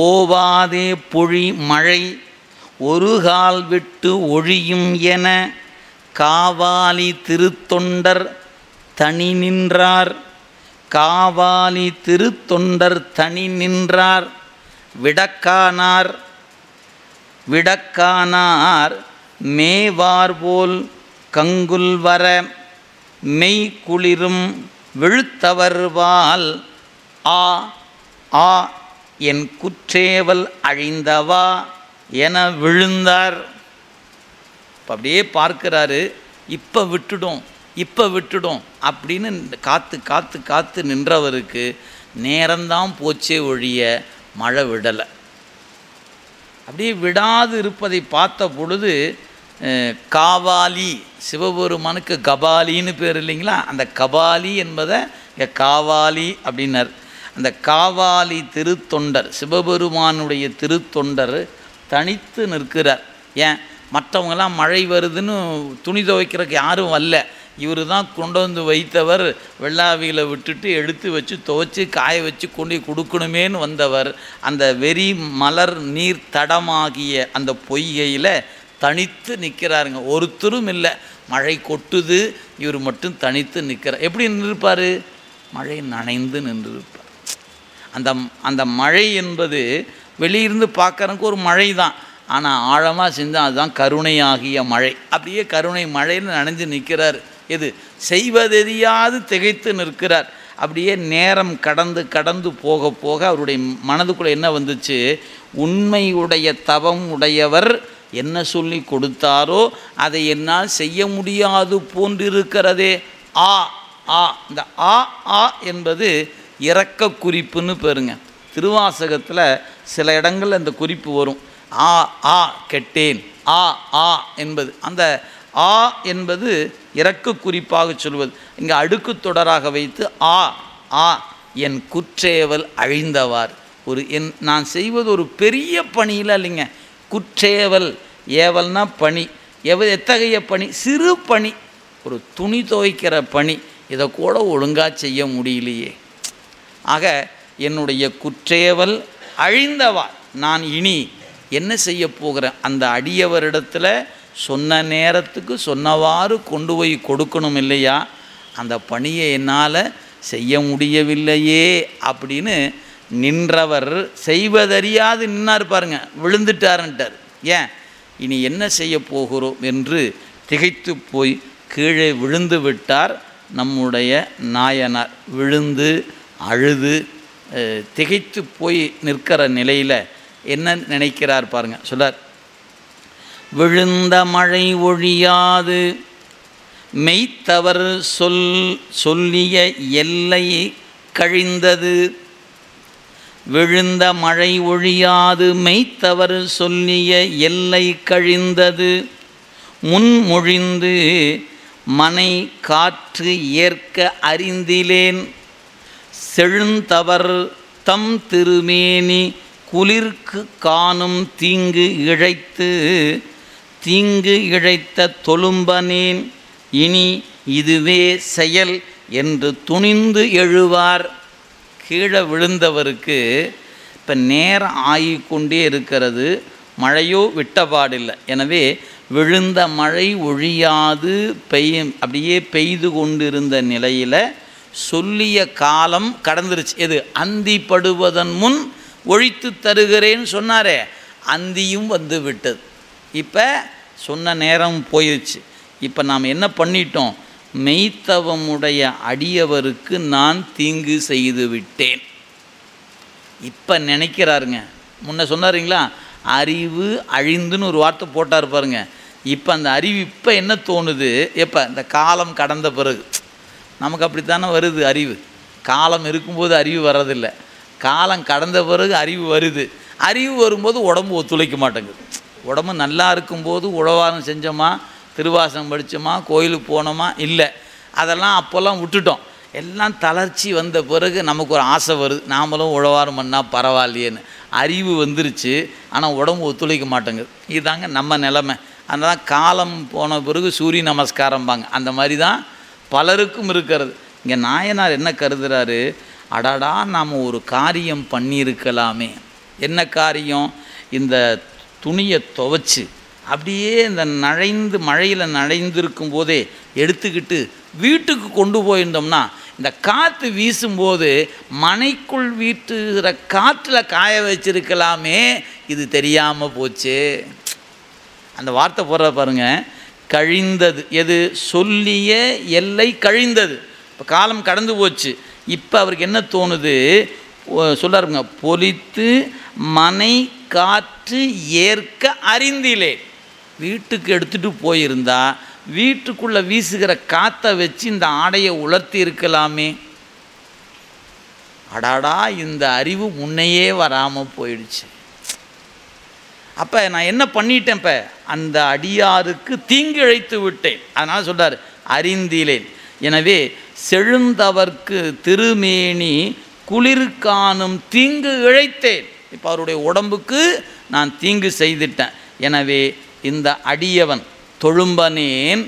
ஓவாதே பொழி மழை ஒரு கால் விட்டு ஒழியும் என காவாலி திருத்தொண்டர் தனி நின்றார். காவாலி திருத்தொண்டர் தனி நின்றார். விடக்கானார் விடக்கானார் மேவார்போல் கங்குல் வர மெய் குளிரும் விழுத்தவர்வால் ஆ ஆ என் குற்றேவல் அழிந்தவா என விழுந்தார். அப்படியே பார்க்கிறாரு. இப்போ விட்டுடும் அப்படின்னு காத்து காத்து காத்து நின்றவருக்கு நேரம்தான் போச்சே ஒழிய மழை விடலை. அப்படியே விடாது இருப்பதை பார்த்த பொழுது காவாலி, சிவபெருமானுக்கு கபாலின்னு பேர் இல்லைங்களா, அந்த கபாலி என்பதை காவாலி அப்படின்னார். அந்த காவாலி திருத்தொண்டர், சிவபெருமானுடைய திருத்தொண்டர் தனித்து நிற்கிறார். ஏன், மற்றவங்கெல்லாம் மழை வருதுன்னு துணி துவைக்கிறதுக்கு யாரும் வரல, இவர் தான் கொண்டு வந்து வைத்தவர். வெள்ளாவியில் விட்டுட்டு எடுத்து வச்சு துவைச்சி காய வச்சு கொண்டு கொடுக்கணுமேன்னு வந்தவர் அந்த வெறி மலர் நீர் தடமாகிய அந்த பொய்கையில் தனித்து நிற்கிறாருங்க. ஒருத்தரும் இல்லை. மழை கொட்டுது, இவர் மட்டும் தனித்து நிற்கிறார். எப்படி நின்றுப்பார்? மழை நனைந்து நின்றுருப்பார். அந்த மழை என்பது வெளியிருந்து பார்க்குறதுக்கு ஒரு மழை தான், ஆனால் ஆழமாக செஞ்சால் அதுதான் கருணையாகிய மழை. அப்படியே கருணை மழைன்னு நனைஞ்சு நிற்கிறார். எது செய்வதெரியாது திகைத்து நிற்கிறார். அப்படியே நேரம் கடந்து கடந்து போக போக அவருடைய மனதுக்குள்ளே என்ன வந்துச்சு? உண்மையுடைய தவம் உடையவர் என்ன சொல்லி கொடுத்தாரோ அதை என்னால் செய்ய முடியாது போன்றிருக்கிறதே. ஆ ஆ, இந்த ஆ ஆ என்பது இரக்க குறிப்புன்னு பேருங்க. திருவாசகத்தில் சில இடங்களில் இந்த குறிப்பு வரும். ஆ ஆ கெட்டேன், ஆ ஆ என்பது, அந்த ஆ என்பது இரக்க குறிப்பாக சொல்வது. இங்கே அடுக்கு தொடராக வைத்து ஆ ஆ என் குற்றேவல் அழிந்தவார். நான் செய்வது ஒரு பெரிய பணியில் இல்லைங்க, குற்றேவல். ஏவல்னா பணி. எத்தகைய பணி? சிறு பணி, ஒரு துணி துவைக்கிற பணி. இதை கூட ஒழுங்காக செய்ய முடியலையே. ஆக என்னுடைய குற்றேவல் அழிந்தவா. நான் இனி என்ன செய்ய போகிறேன்? அந்த அடியவரிடத்தில் சொன்ன நேரத்துக்கு சொன்னவாறு கொண்டு போய் கொடுக்கணும் இல்லையா? அந்த பணியை என்னால் செய்ய முடியவில்லையே அப்படின்னு நின்றவர் செய்வதறியாது நின்னார் பாருங்க, விழுந்துட்டாருன்ட்டார். ஏன், இனி என்ன செய்ய போகிறோம் என்று திகைத்து போய் கீழே விழுந்து விட்டார் நம்முடைய நாயனார். விழுந்து அழுது திகைத்து போய் நிற்கிற நிலையில் என்ன நினைக்கிறார் பாருங்க. சொல்லார், விழுந்த மழை ஒழியாது மெய்த்தவர் சொல்லிய எல்லை கழிந்தது. விழுந்த மழை ஒழியாது மெய்த்தவர் சொல்லிய எல்லை கழிந்தது. முன்மொழிந்து மனை காற்று ஏற்க அறிந்திலேன். செழுந்தவர் தம் திருமேனி குளிர்க்கு காணும் தீங்கு இழைத்த தொழும்பனேன். இனி இதுவே செயல் என்று துணிந்து எழுவார். கீழே விழுந்தவருக்கு இப்போ நேரம் ஆகிக்கொண்டே இருக்கிறது, மழையோ விட்டபாடில்லை. எனவே விழுந்த மழை ஒழியாது அப்படியே பெய்து கொண்டிருந்த நிலையில் சொல்லிய காலம் கடந்துருச்சு. எது? அந்தி படுவதன் முன் ஒழித்து தருகிறேன்னு சொன்னாரே, அந்தியும் வந்து விட்டது. இப்போ சொன்ன நேரம் போயிடுச்சு. இப்போ நாம் என்ன பண்ணிட்டோம்? மெய்த்தவமுடைய அடியவருக்கு நான் தீங்கு செய்து விட்டேன். இப்போ நினைக்கிறாருங்க. முன்ன சொன்னாருங்களா, அறிவு அழிந்துன்னு ஒரு வார்த்தை போட்டார் பாருங்க. இப்போ அந்த அறிவு இப்போ என்ன தோணுது? எப்போ? இந்த காலம் கடந்த பிறகு. நமக்கு அப்படித்தானே வருது அறிவு. காலம் இருக்கும்போது அறிவு வர்றதில்லை, காலம் கடந்த பிறகு அறிவு வருது. அறிவு வரும்போது உடம்பு ஒத்துழைக்க மாட்டேங்குது. உடம்பு நல்லா இருக்கும்போது உழவாரம் செஞ்சோமா, திருவாசகம் படித்தோமா, கோயிலுக்கு போனோமா, இல்லை. அதெல்லாம் அப்போல்லாம் விட்டுட்டோம். எல்லாம் தளர்ச்சி வந்த பிறகு நமக்கு ஒரு ஆசை வருது, நாமளும் உழவாரம் பண்ணால் பரவாயில்லையேன்னு. அறிவு வந்துருச்சு, ஆனால் உடம்பு ஒத்துழைக்க மாட்டேங்குது. இதுதாங்க நம்ம நிலைமை. அதனால தான் காலம் போன பிறகு சூரிய நமஸ்காரம்பாங்க. அந்த மாதிரி தான் பலருக்கும் இருக்கிறது. இங்கே நாயனார் என்ன கருதுகிறாரு, அடாடா நாம் ஒரு காரியம் பண்ணியிருக்கலாமே. என்ன காரியம்? இந்த துணியை துவைச்சி அப்படியே இந்த மழையில் நனைந்திருக்கும் போதே எடுத்துக்கிட்டு வீட்டுக்கு கொண்டு போயிருந்தோம்னா, இந்த காற்று வீசும்போது மனைக்குள் வீட்டுகிற காற்றில் காய வச்சிருக்கலாமே, இது தெரியாமல் போச்சு. அந்த வார்த்தை போடுற பாருங்க, கழிந்தது. எது? சொல்லிய எல்லை கழிந்தது. இப்போ காலம் கடந்து போச்சு. இப்போ அவருக்கு என்ன தோணுது சொல்லாருங்க, பொலித்து மனை காற்று ஏற்க அறிந்திலே. வீட்டுக்கு எடுத்துகிட்டு போயிருந்தா வீட்டுக்குள்ளே வீசுகிற காற்றை வச்சு இந்த ஆடையை உலர்த்தி இருக்கலாமே. அடாடா, இந்த அறிவு முன்னையே வராமல் போயிடுச்சு. அப்போ நான் என்ன பண்ணிட்டேன்? இப்போ அந்த அடியாருக்கு தீங்கு இழைத்து விட்டேன். அதனால் சொல்கிறார், அறிந்திலேன். எனவே செழுந்தவர்க்கு திருமேனி குளிர் காணும் தீங்கு இழைத்தேன். இப்போ அவருடைய உடம்புக்கு நான் தீங்கு செய்துட்டேன். எனவே இந்த அடியவன் தொழும்பனேன்,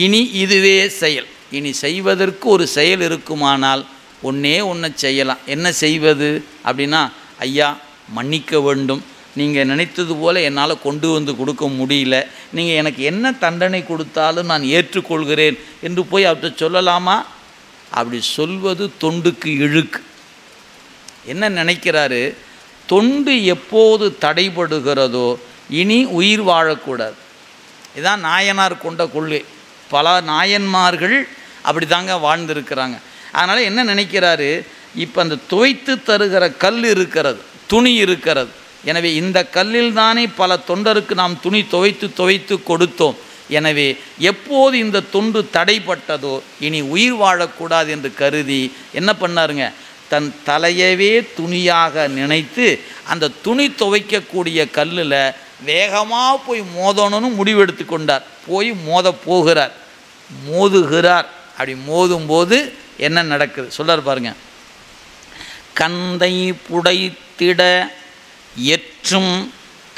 இனி இதுவே செயல். இனி செய்வதற்கு ஒரு செயல் இருக்குமானால் ஒன்று செய்யலாம். என்ன செய்வது அப்படின்னா, ஐயா மன்னிக்க வேண்டும், நீங்கள் நினைத்தது போல் என்னால் கொண்டு வந்து கொடுக்க முடியல, நீங்கள் எனக்கு என்ன தண்டனை கொடுத்தாலும் நான் ஏற்றுக்கொள்கிறேன் என்று போய் அவர்கிட்ட சொல்லலாமா? அப்படி சொல்வது தொண்டுக்கு இழுக்கு. என்ன நினைக்கிறாரு, தொண்டு எப்போது தடைபடுகிறதோ இனி உயிர் வாழக்கூடாது. இதுதான் நாயனார் கொண்ட கொள்கை. பல நாயன்மார்கள் அப்படி தாங்க வாழ்ந்திருக்கிறாங்க. அதனால் என்ன நினைக்கிறாரு, இப்போ அந்த துவைத்து தருகிற கல் இருக்கிறது, துணி இருக்கிறது. எனவே இந்த கல்லில் தானே பல தொண்டருக்கு நாம் துணி துவைத்து கொடுத்தோம். எனவே எப்போது இந்த தொண்டு தடைப்பட்டதோ இனி உயிர் வாழக்கூடாது என்று கருதி என்ன பண்ணாருங்க, தன் தலையவே துணியாக நினைத்து அந்த துணி துவைக்கக்கூடிய கல்லில் வேகமாக போய் மோதணும்னு முடிவெடுத்து கொண்டார். போய் மோதுகிறார். அப்படி மோதும்போது என்ன நடக்குது சொல்றார் பாருங்க. கந்தை புடைத்திட எற்றும்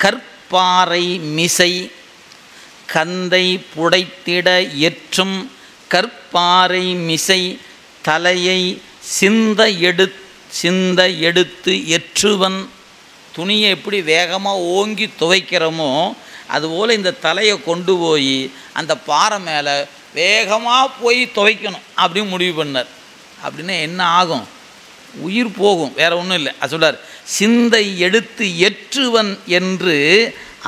கற்பாறை மிசை, கந்தை புடைத்திட எற்றும் கற்பாறை மிசை, தலையை சிந்த எடுத்து எற்றுவன். துணியை எப்படி வேகமாக ஓங்கி துவைக்கிறோமோ அதுபோல் இந்த தலையை கொண்டு போய் அந்த பாறை மேலே வேகமாக போய் துவைக்கணும் அப்படின்னு முடிவு பண்ணார். அப்படின்னா என்ன ஆகும்? உயிர் போகும், வேற ஒன்றும் இல்லை. அது சொல்றார், சிந்தை எடுத்து எற்றுவன் என்று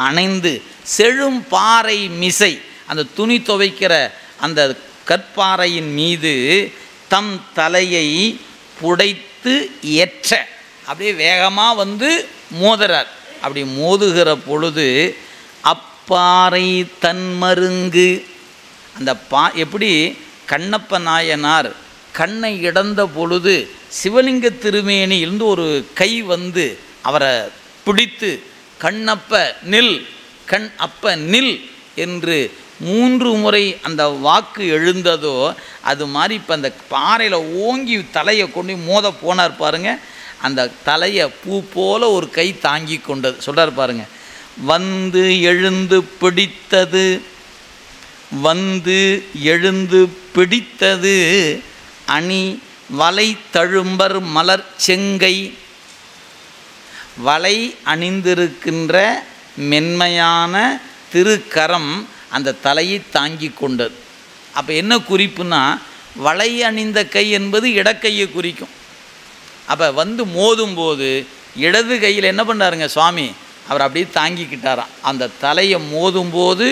அணைந்து செழும் பாறை மிசை, அந்த துணி துவைக்கிற அந்த கற்பாறையின் மீது தம் தலையை புடைத்து எற்ற, அப்படியே வேகமாக வந்து மோதுறார். அப்படி மோதுகிற பொழுது அப்பாறை தன்மருங்கு, அந்த எப்படி கண்ணப்ப நாயனார் கண்ணை இடந்த பொழுது சிவலிங்க திருமேனியிலிருந்து ஒரு கை வந்து அவரை பிடித்து கண்ணப்ப நில், கண் அப்ப நில் என்று 3 முறை அந்த வாக்கு எழுந்ததோ அது மாதிரி இப்போ அந்த பாறையில் ஓங்கி தலையை கொண்டு மோத போனார் பாருங்க. அந்த தலையை பூ போல ஒரு கை தாங்கி கொண்டது. சொல்கிறார் பாருங்க, வந்து எழுந்து பிடித்தது, வந்து எழுந்து பிடித்தது அணி வலை தழும்பர் மலர் செங்கை. வலை அணிந்திருக்கின்ற மென்மையான திருக்கரம் அந்த தலையை தாங்கி கொண்டது. அப்போ என்ன குறிப்புனா, வலை அணிந்த கை என்பது இடக்கையை குறிக்கும். அப்போ வந்து மோதும்போது இடது கையில் என்ன பண்ணாருங்க சுவாமி, அவர் அப்படியே தாங்கிக்கிட்டாராம். அந்த தலையை மோதும்போது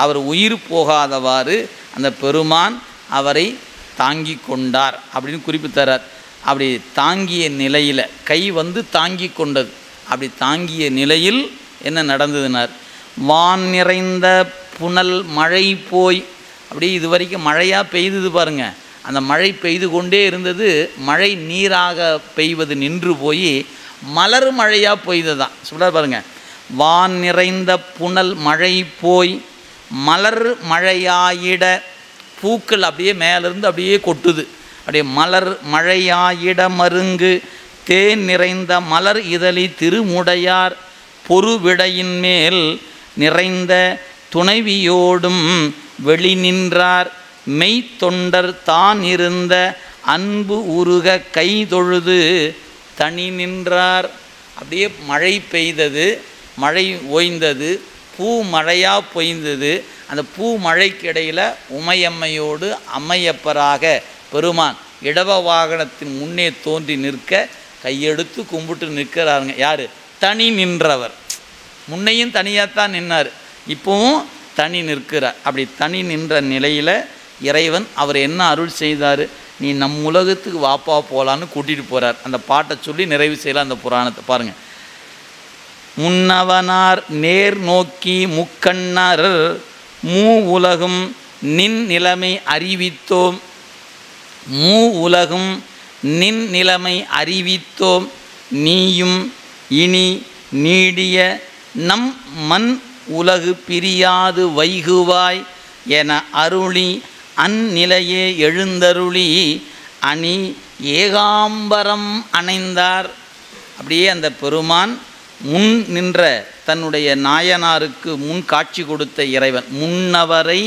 அவர் உயிர் போகாதவாறு அந்த பெருமான் அவரை தாங்கி கொண்டார் அப்படின்னு குறிப்பு தரார். அப்படி தாங்கிய நிலையில் கை வந்து தாங்கி கொண்டது. அப்படி தாங்கிய நிலையில் என்ன நடந்ததுனார், வான் நிறைந்த புனல் மழை போய், அப்படி இது வரைக்கும் மழையாக பெய்தது பாருங்கள். அந்த மழை பெய்து கொண்டே இருந்தது. மழை நீராக பெய்வது நின்று போய் மலர் மழையாக பெய்ததான். சொல்கிறார் பாருங்கள், வான் நிறைந்த புனல் மழை போய் மலர் மழையாயிட, பூக்கள் அப்படியே மேலிருந்து அப்படியே கொட்டுது, அப்படியே மலர் மழையாயிட மருங்கு தேன் நிறைந்த மலர் இதழி திருமுடையார் பொறுவிடையின் மேல் நிறைந்த துணைவியோடும் வெளி நின்றார் மெய்த்தொண்டர் தான் இருந்த அன்பு உருக கை தொழுது தனி நின்றார். அப்படியே மழை பெய்தது, மழை ஓய்ந்தது, பூ மழையாக பொய்ந்தது. அந்த பூ மழைக்கு இடையில் உமையம்மையோடு அம்மையப்பராக பெருமான் இடவ வாகனத்தின் முன்னே தோன்றி நிற்க கையெடுத்து கும்பிட்டு நிற்கிறாருங்க. யார்? தனி நின்றவர். முன்னையும் தனியாகத்தான் நின்னார், இப்போவும் தனி நிற்கிறார். அப்படி தனி நின்ற நிலையில் இறைவன் அவர் என்ன அருள் செய்தார்? நீ நம் உலகத்துக்கு வாப்பா போகலான்னு கூட்டிகிட்டு போகிறார். அந்த பாட்டை சொல்லி நிறைவு செய்யலாம் அந்த புராணத்தை பாருங்கள். முன்னவனார் நேர் நோக்கி முக்கண்ணர் மூ உலகும் நின் நிலைமை அறிவித்தோம், மூ உலகும் நின் நிலைமை அறிவித்தோம், நீயும் இனி நீடிய நம் மண் உலகு பிரியாது வைகுவாய் என அருளி அந்நிலையே எழுந்தருளி அணி ஏகாம்பரம் அணைந்தார். அப்படியே அந்த பெருமான் முன் நின்ற தன்னுடைய நாயனாருக்கு முன் காட்சி கொடுத்த இறைவன் முன்னவரை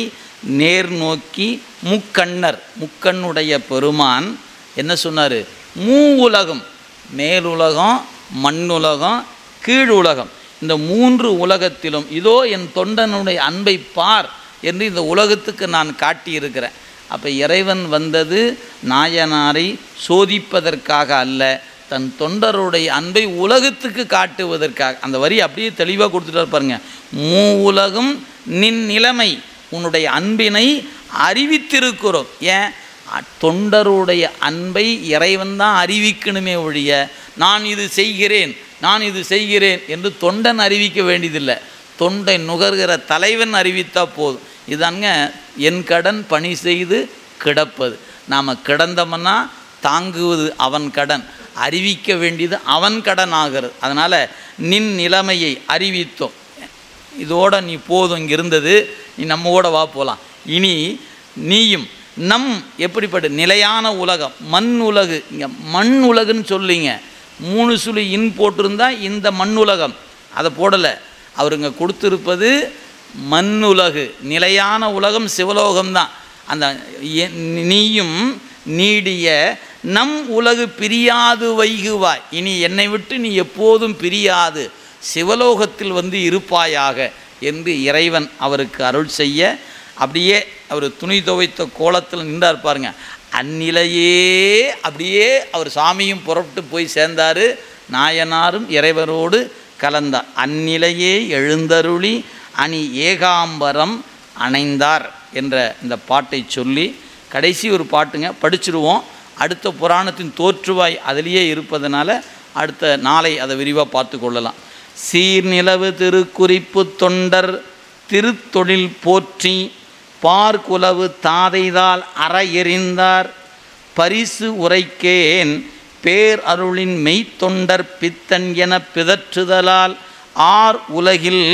நேர் நோக்கி முக்கண்ணர், முக்கண்ணுடைய பெருமான் என்ன சொன்னார்? மூ உலகம், மேலுலகம், மண்ணுலகம், கீழுலகம், இந்த மூன்று உலகத்திலும் இதோ என் தொண்டனுடைய அன்பை பார் என்று இந்த உலகத்துக்கு நான் காட்டியிருக்கிறேன். அப்போ இறைவன் வந்தது நாயனாரை சோதிப்பதற்காக அல்ல, தன் தொண்டருடைய அன்பை உலகத்துக்கு காட்டுவதற்காக. அந்த வரி அப்படியே தெளிவாக கொடுத்துட்டு பாருங்க. மூ உலகம் நின் நிலைமை, உன்னுடைய அன்பினை அறிவித்திருக்கிறோம். ஏன்? தொண்டருடைய அன்பை இறைவன் தான் அறிவிக்கணுமே ஒழிய நான் இது செய்கிறேன், நான் இது செய்கிறேன் என்று தொண்டன் அறிவிக்க வேண்டியதில்லை. தொண்டை நுகர்கிற தலைவன் அறிவித்தா போதும். இதாங்க என் கடன் பணி செய்து கிடப்பது. நாம் கிடந்தோம்னா தாங்குவது அவன் கடன், அறிவிக்க வேண்டியது அவன் கடன் ஆகிறது. அதனால் நின் நிலைமையை அறிவித்தோம். இதோட நீ போதும், இங்கே இருந்தது, நீ நம்மோட வா போகலாம். இனி நீயும் நம் எப்படிப்பட்ட நிலையான உலகம், மண் உலகு, இங்கே மண் உலகுன்னு சொல்லிங்க 3 சுழி இன் போட்டிருந்தா இந்த மண் உலகம், அதை போடலை. அவருங்க கொடுத்துருப்பது மண் உலகு, நிலையான உலகம் சிவலோகம்தான். அந்த நீயும் நீடிய நம் உலகு பிரியாது வைகுவாய், இனி என்னை விட்டு நீ எப்போதும் பிரியாது சிவலோகத்தில் வந்து இருப்பாயாக என்று இறைவன் அவருக்கு அருள் செய்ய, அப்படியே அவர் துணி துவைத்த கோலத்தில் நின்றார் பாருங்க. அந்நிலையே அப்படியே அவர் சாமியும் புறப்பட்டு போய் சேர்ந்தார், நாயனாரும் இறைவரோடு கலந்தார். அந்நிலையே எழுந்தருளி அணி ஏகாம்பரம் அணைந்தார் என்ற இந்த பாட்டை சொல்லி கடைசி ஒரு பாட்டுங்க படிச்சிருவோம். அடுத்த புராணத்தின் தோற்றுவாய் அதிலேயே இருப்பதனால அடுத்த நாளை அதை விரிவாக பார்த்து கொள்ளலாம். சீர்நிலவு திருக்குறிப்பு தொண்டர் திருத்தொழில் போற்றி பார்க்குலவு தாதைதால் அற எறிந்தார் பரிசு உரைக்கேன் பேர் அருளின் மெய்த்தொண்டர் பித்தன் என பிதற்றுதலால் ஆர் உலகில்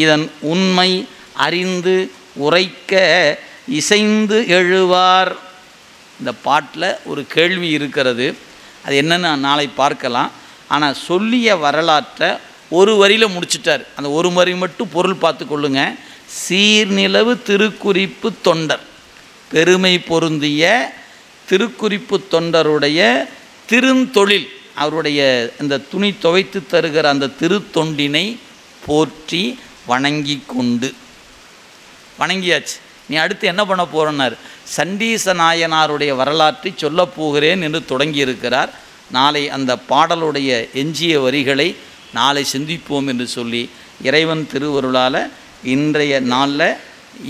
இதன் உண்மை அறிந்து உரைக்க இசைந்து எழுவார். இந்த பாட்டில் ஒரு கேள்வி இருக்கிறது, அது என்னென்னு நாளை பார்க்கலாம். ஆனால் சொல்லிய வரலாற்றை ஒரு வரியில் முடிச்சிட்டார். அந்த ஒரு வரி மட்டும் பொருள் பார்த்து கொள்ளுங்க. சீர்நிலவு திருக்குறிப்பு தொண்டர், பெருமை பொருந்திய திருக்குறிப்பு தொண்டருடைய திருந்தொழில், அவருடைய இந்த துணி துவைத்து தருகிற அந்த திருத்தொண்டினை போற்றி வணங்கி கொண்டு, வணங்கியாச்சு, நீ அடுத்து என்ன பண்ண போகிறனார்? சண்டீச நாயனாருடைய வரலாற்றை சொல்லப் போகிறேன் என்று தொடங்கியிருக்கிறார். நாளை அந்த பாடலுடைய எஞ்சிய வரிகளை நாளை சிந்திப்போம் என்று சொல்லி இறைவன் திருவருளால் இன்றைய நாளில்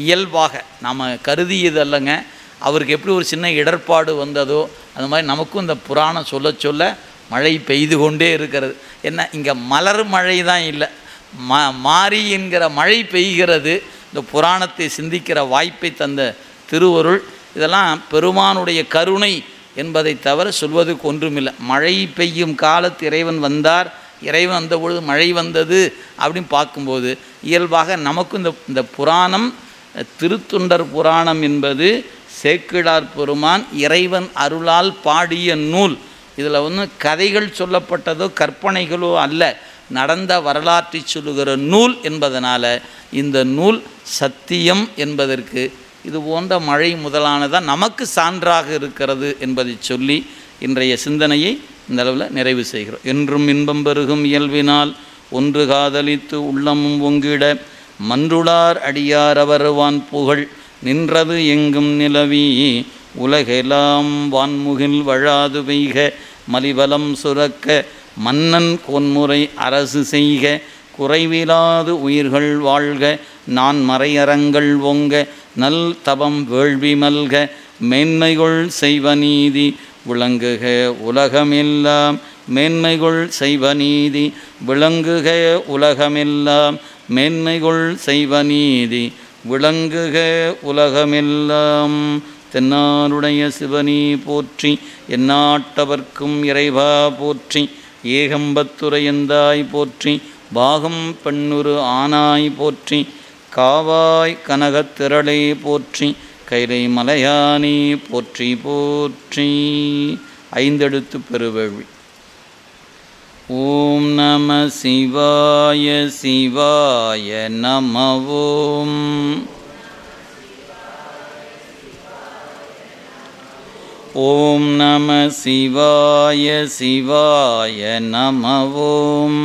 இயல்பாக நாம் கருதியது அல்லங்க, அவருக்கு எப்படி ஒரு சின்ன இடர்பாடு வந்ததோ அது மாதிரி நமக்கும் இந்த புராணம் சொல்ல சொல்ல மழை பெய்து கொண்டே இருக்கிறது. என்ன, இங்கே மலர் மழை தான் இல்லை, மாறி என்கிற மழை பெய்கிறது. இந்த புராணத்தை சிந்திக்கிற வாய்ப்பை தந்த திருவருள், இதெல்லாம் பெருமானுடைய கருணை என்பதை தவிர சொல்வதற்கு ஒன்றுமில்லை. மழை பெய்யும் காலத்து இறைவன் வந்தார், இறைவன் வந்த பொழுது மழை வந்தது அப்படின்னு பார்க்கும்போது இயல்பாக நமக்கும் இந்த புராணம் திருத்தொண்டர் புராணம் என்பது சேக்கிழார் பெருமான் இறைவன் அருளால் பாடிய நூல். இதில் கதைகள் சொல்லப்பட்டதோ கற்பனைகளோ அல்ல, நடந்த வரலாற்றை சொல்லுகிற நூல் என்பதனால இந்த நூல் சத்தியம் என்பதற்கு இது போன்ற மழை முதலானதான் நமக்கு சான்றாக இருக்கிறது என்பதை சொல்லி இன்றைய சிந்தனையை இந்த அளவில் நிறைவு செய்கிறோம். என்றும் இன்பம் பெருகும் இயல்பினால் ஒன்று காதலித்து உள்ளமும் ஒங்கிட மன்றுளார் அடியார் அவர்வான் புகழ் நின்றது எங்கும் நிலவி உலகெல்லாம் வான்முகில் வழாது பெய்க மலிவலம் சுரக்க மன்னன் கொன்முறை அரசு செய்க குறைவிலாது உயிர்கள் வாழ்க நான் மறையறங்கள் ஒங்க நல் தவம் வேள்வி மல்க மேன்மைகொள் செய்வ நீதி விளங்குக உலகமெல்லாம் மேன்மைகொள் செய்வ நீதி விளங்குக உலகமெல்லாம் மேன்மைகொள் செய்வ நீதி விளங்குக உலகமெல்லாம். தென்னாருடைய சிவனி போற்றி எந்நாட்டவர்க்கும் இறைவா போற்றி ஏகம்பத்துரையந்தாய் போற்றி பாகம் பெண்ணுரு ஆனாய் போற்றி காவாய் கனகத்திரளே போற்றி கைலை மலையானே போற்றி போற்றி. ஐந்தெழுத்து பெருவேள்வி. ஓம் நம சிவாய சிவாய நம. ஓம் ஓம் நம சிவாய சிவாய நம. ஓம்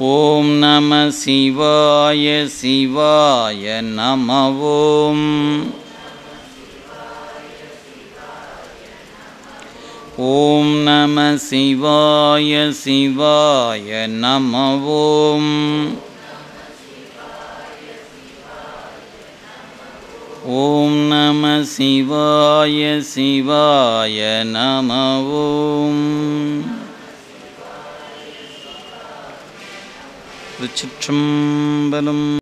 ஓம் நம சிவாய சிவாய நம. ஓம் ஓம் நம சிவாய சிவாய நம. ஓம் ஓம் நம சிவாய சிவாய நம. ஓம் திருச்சிற்றம்பலம்.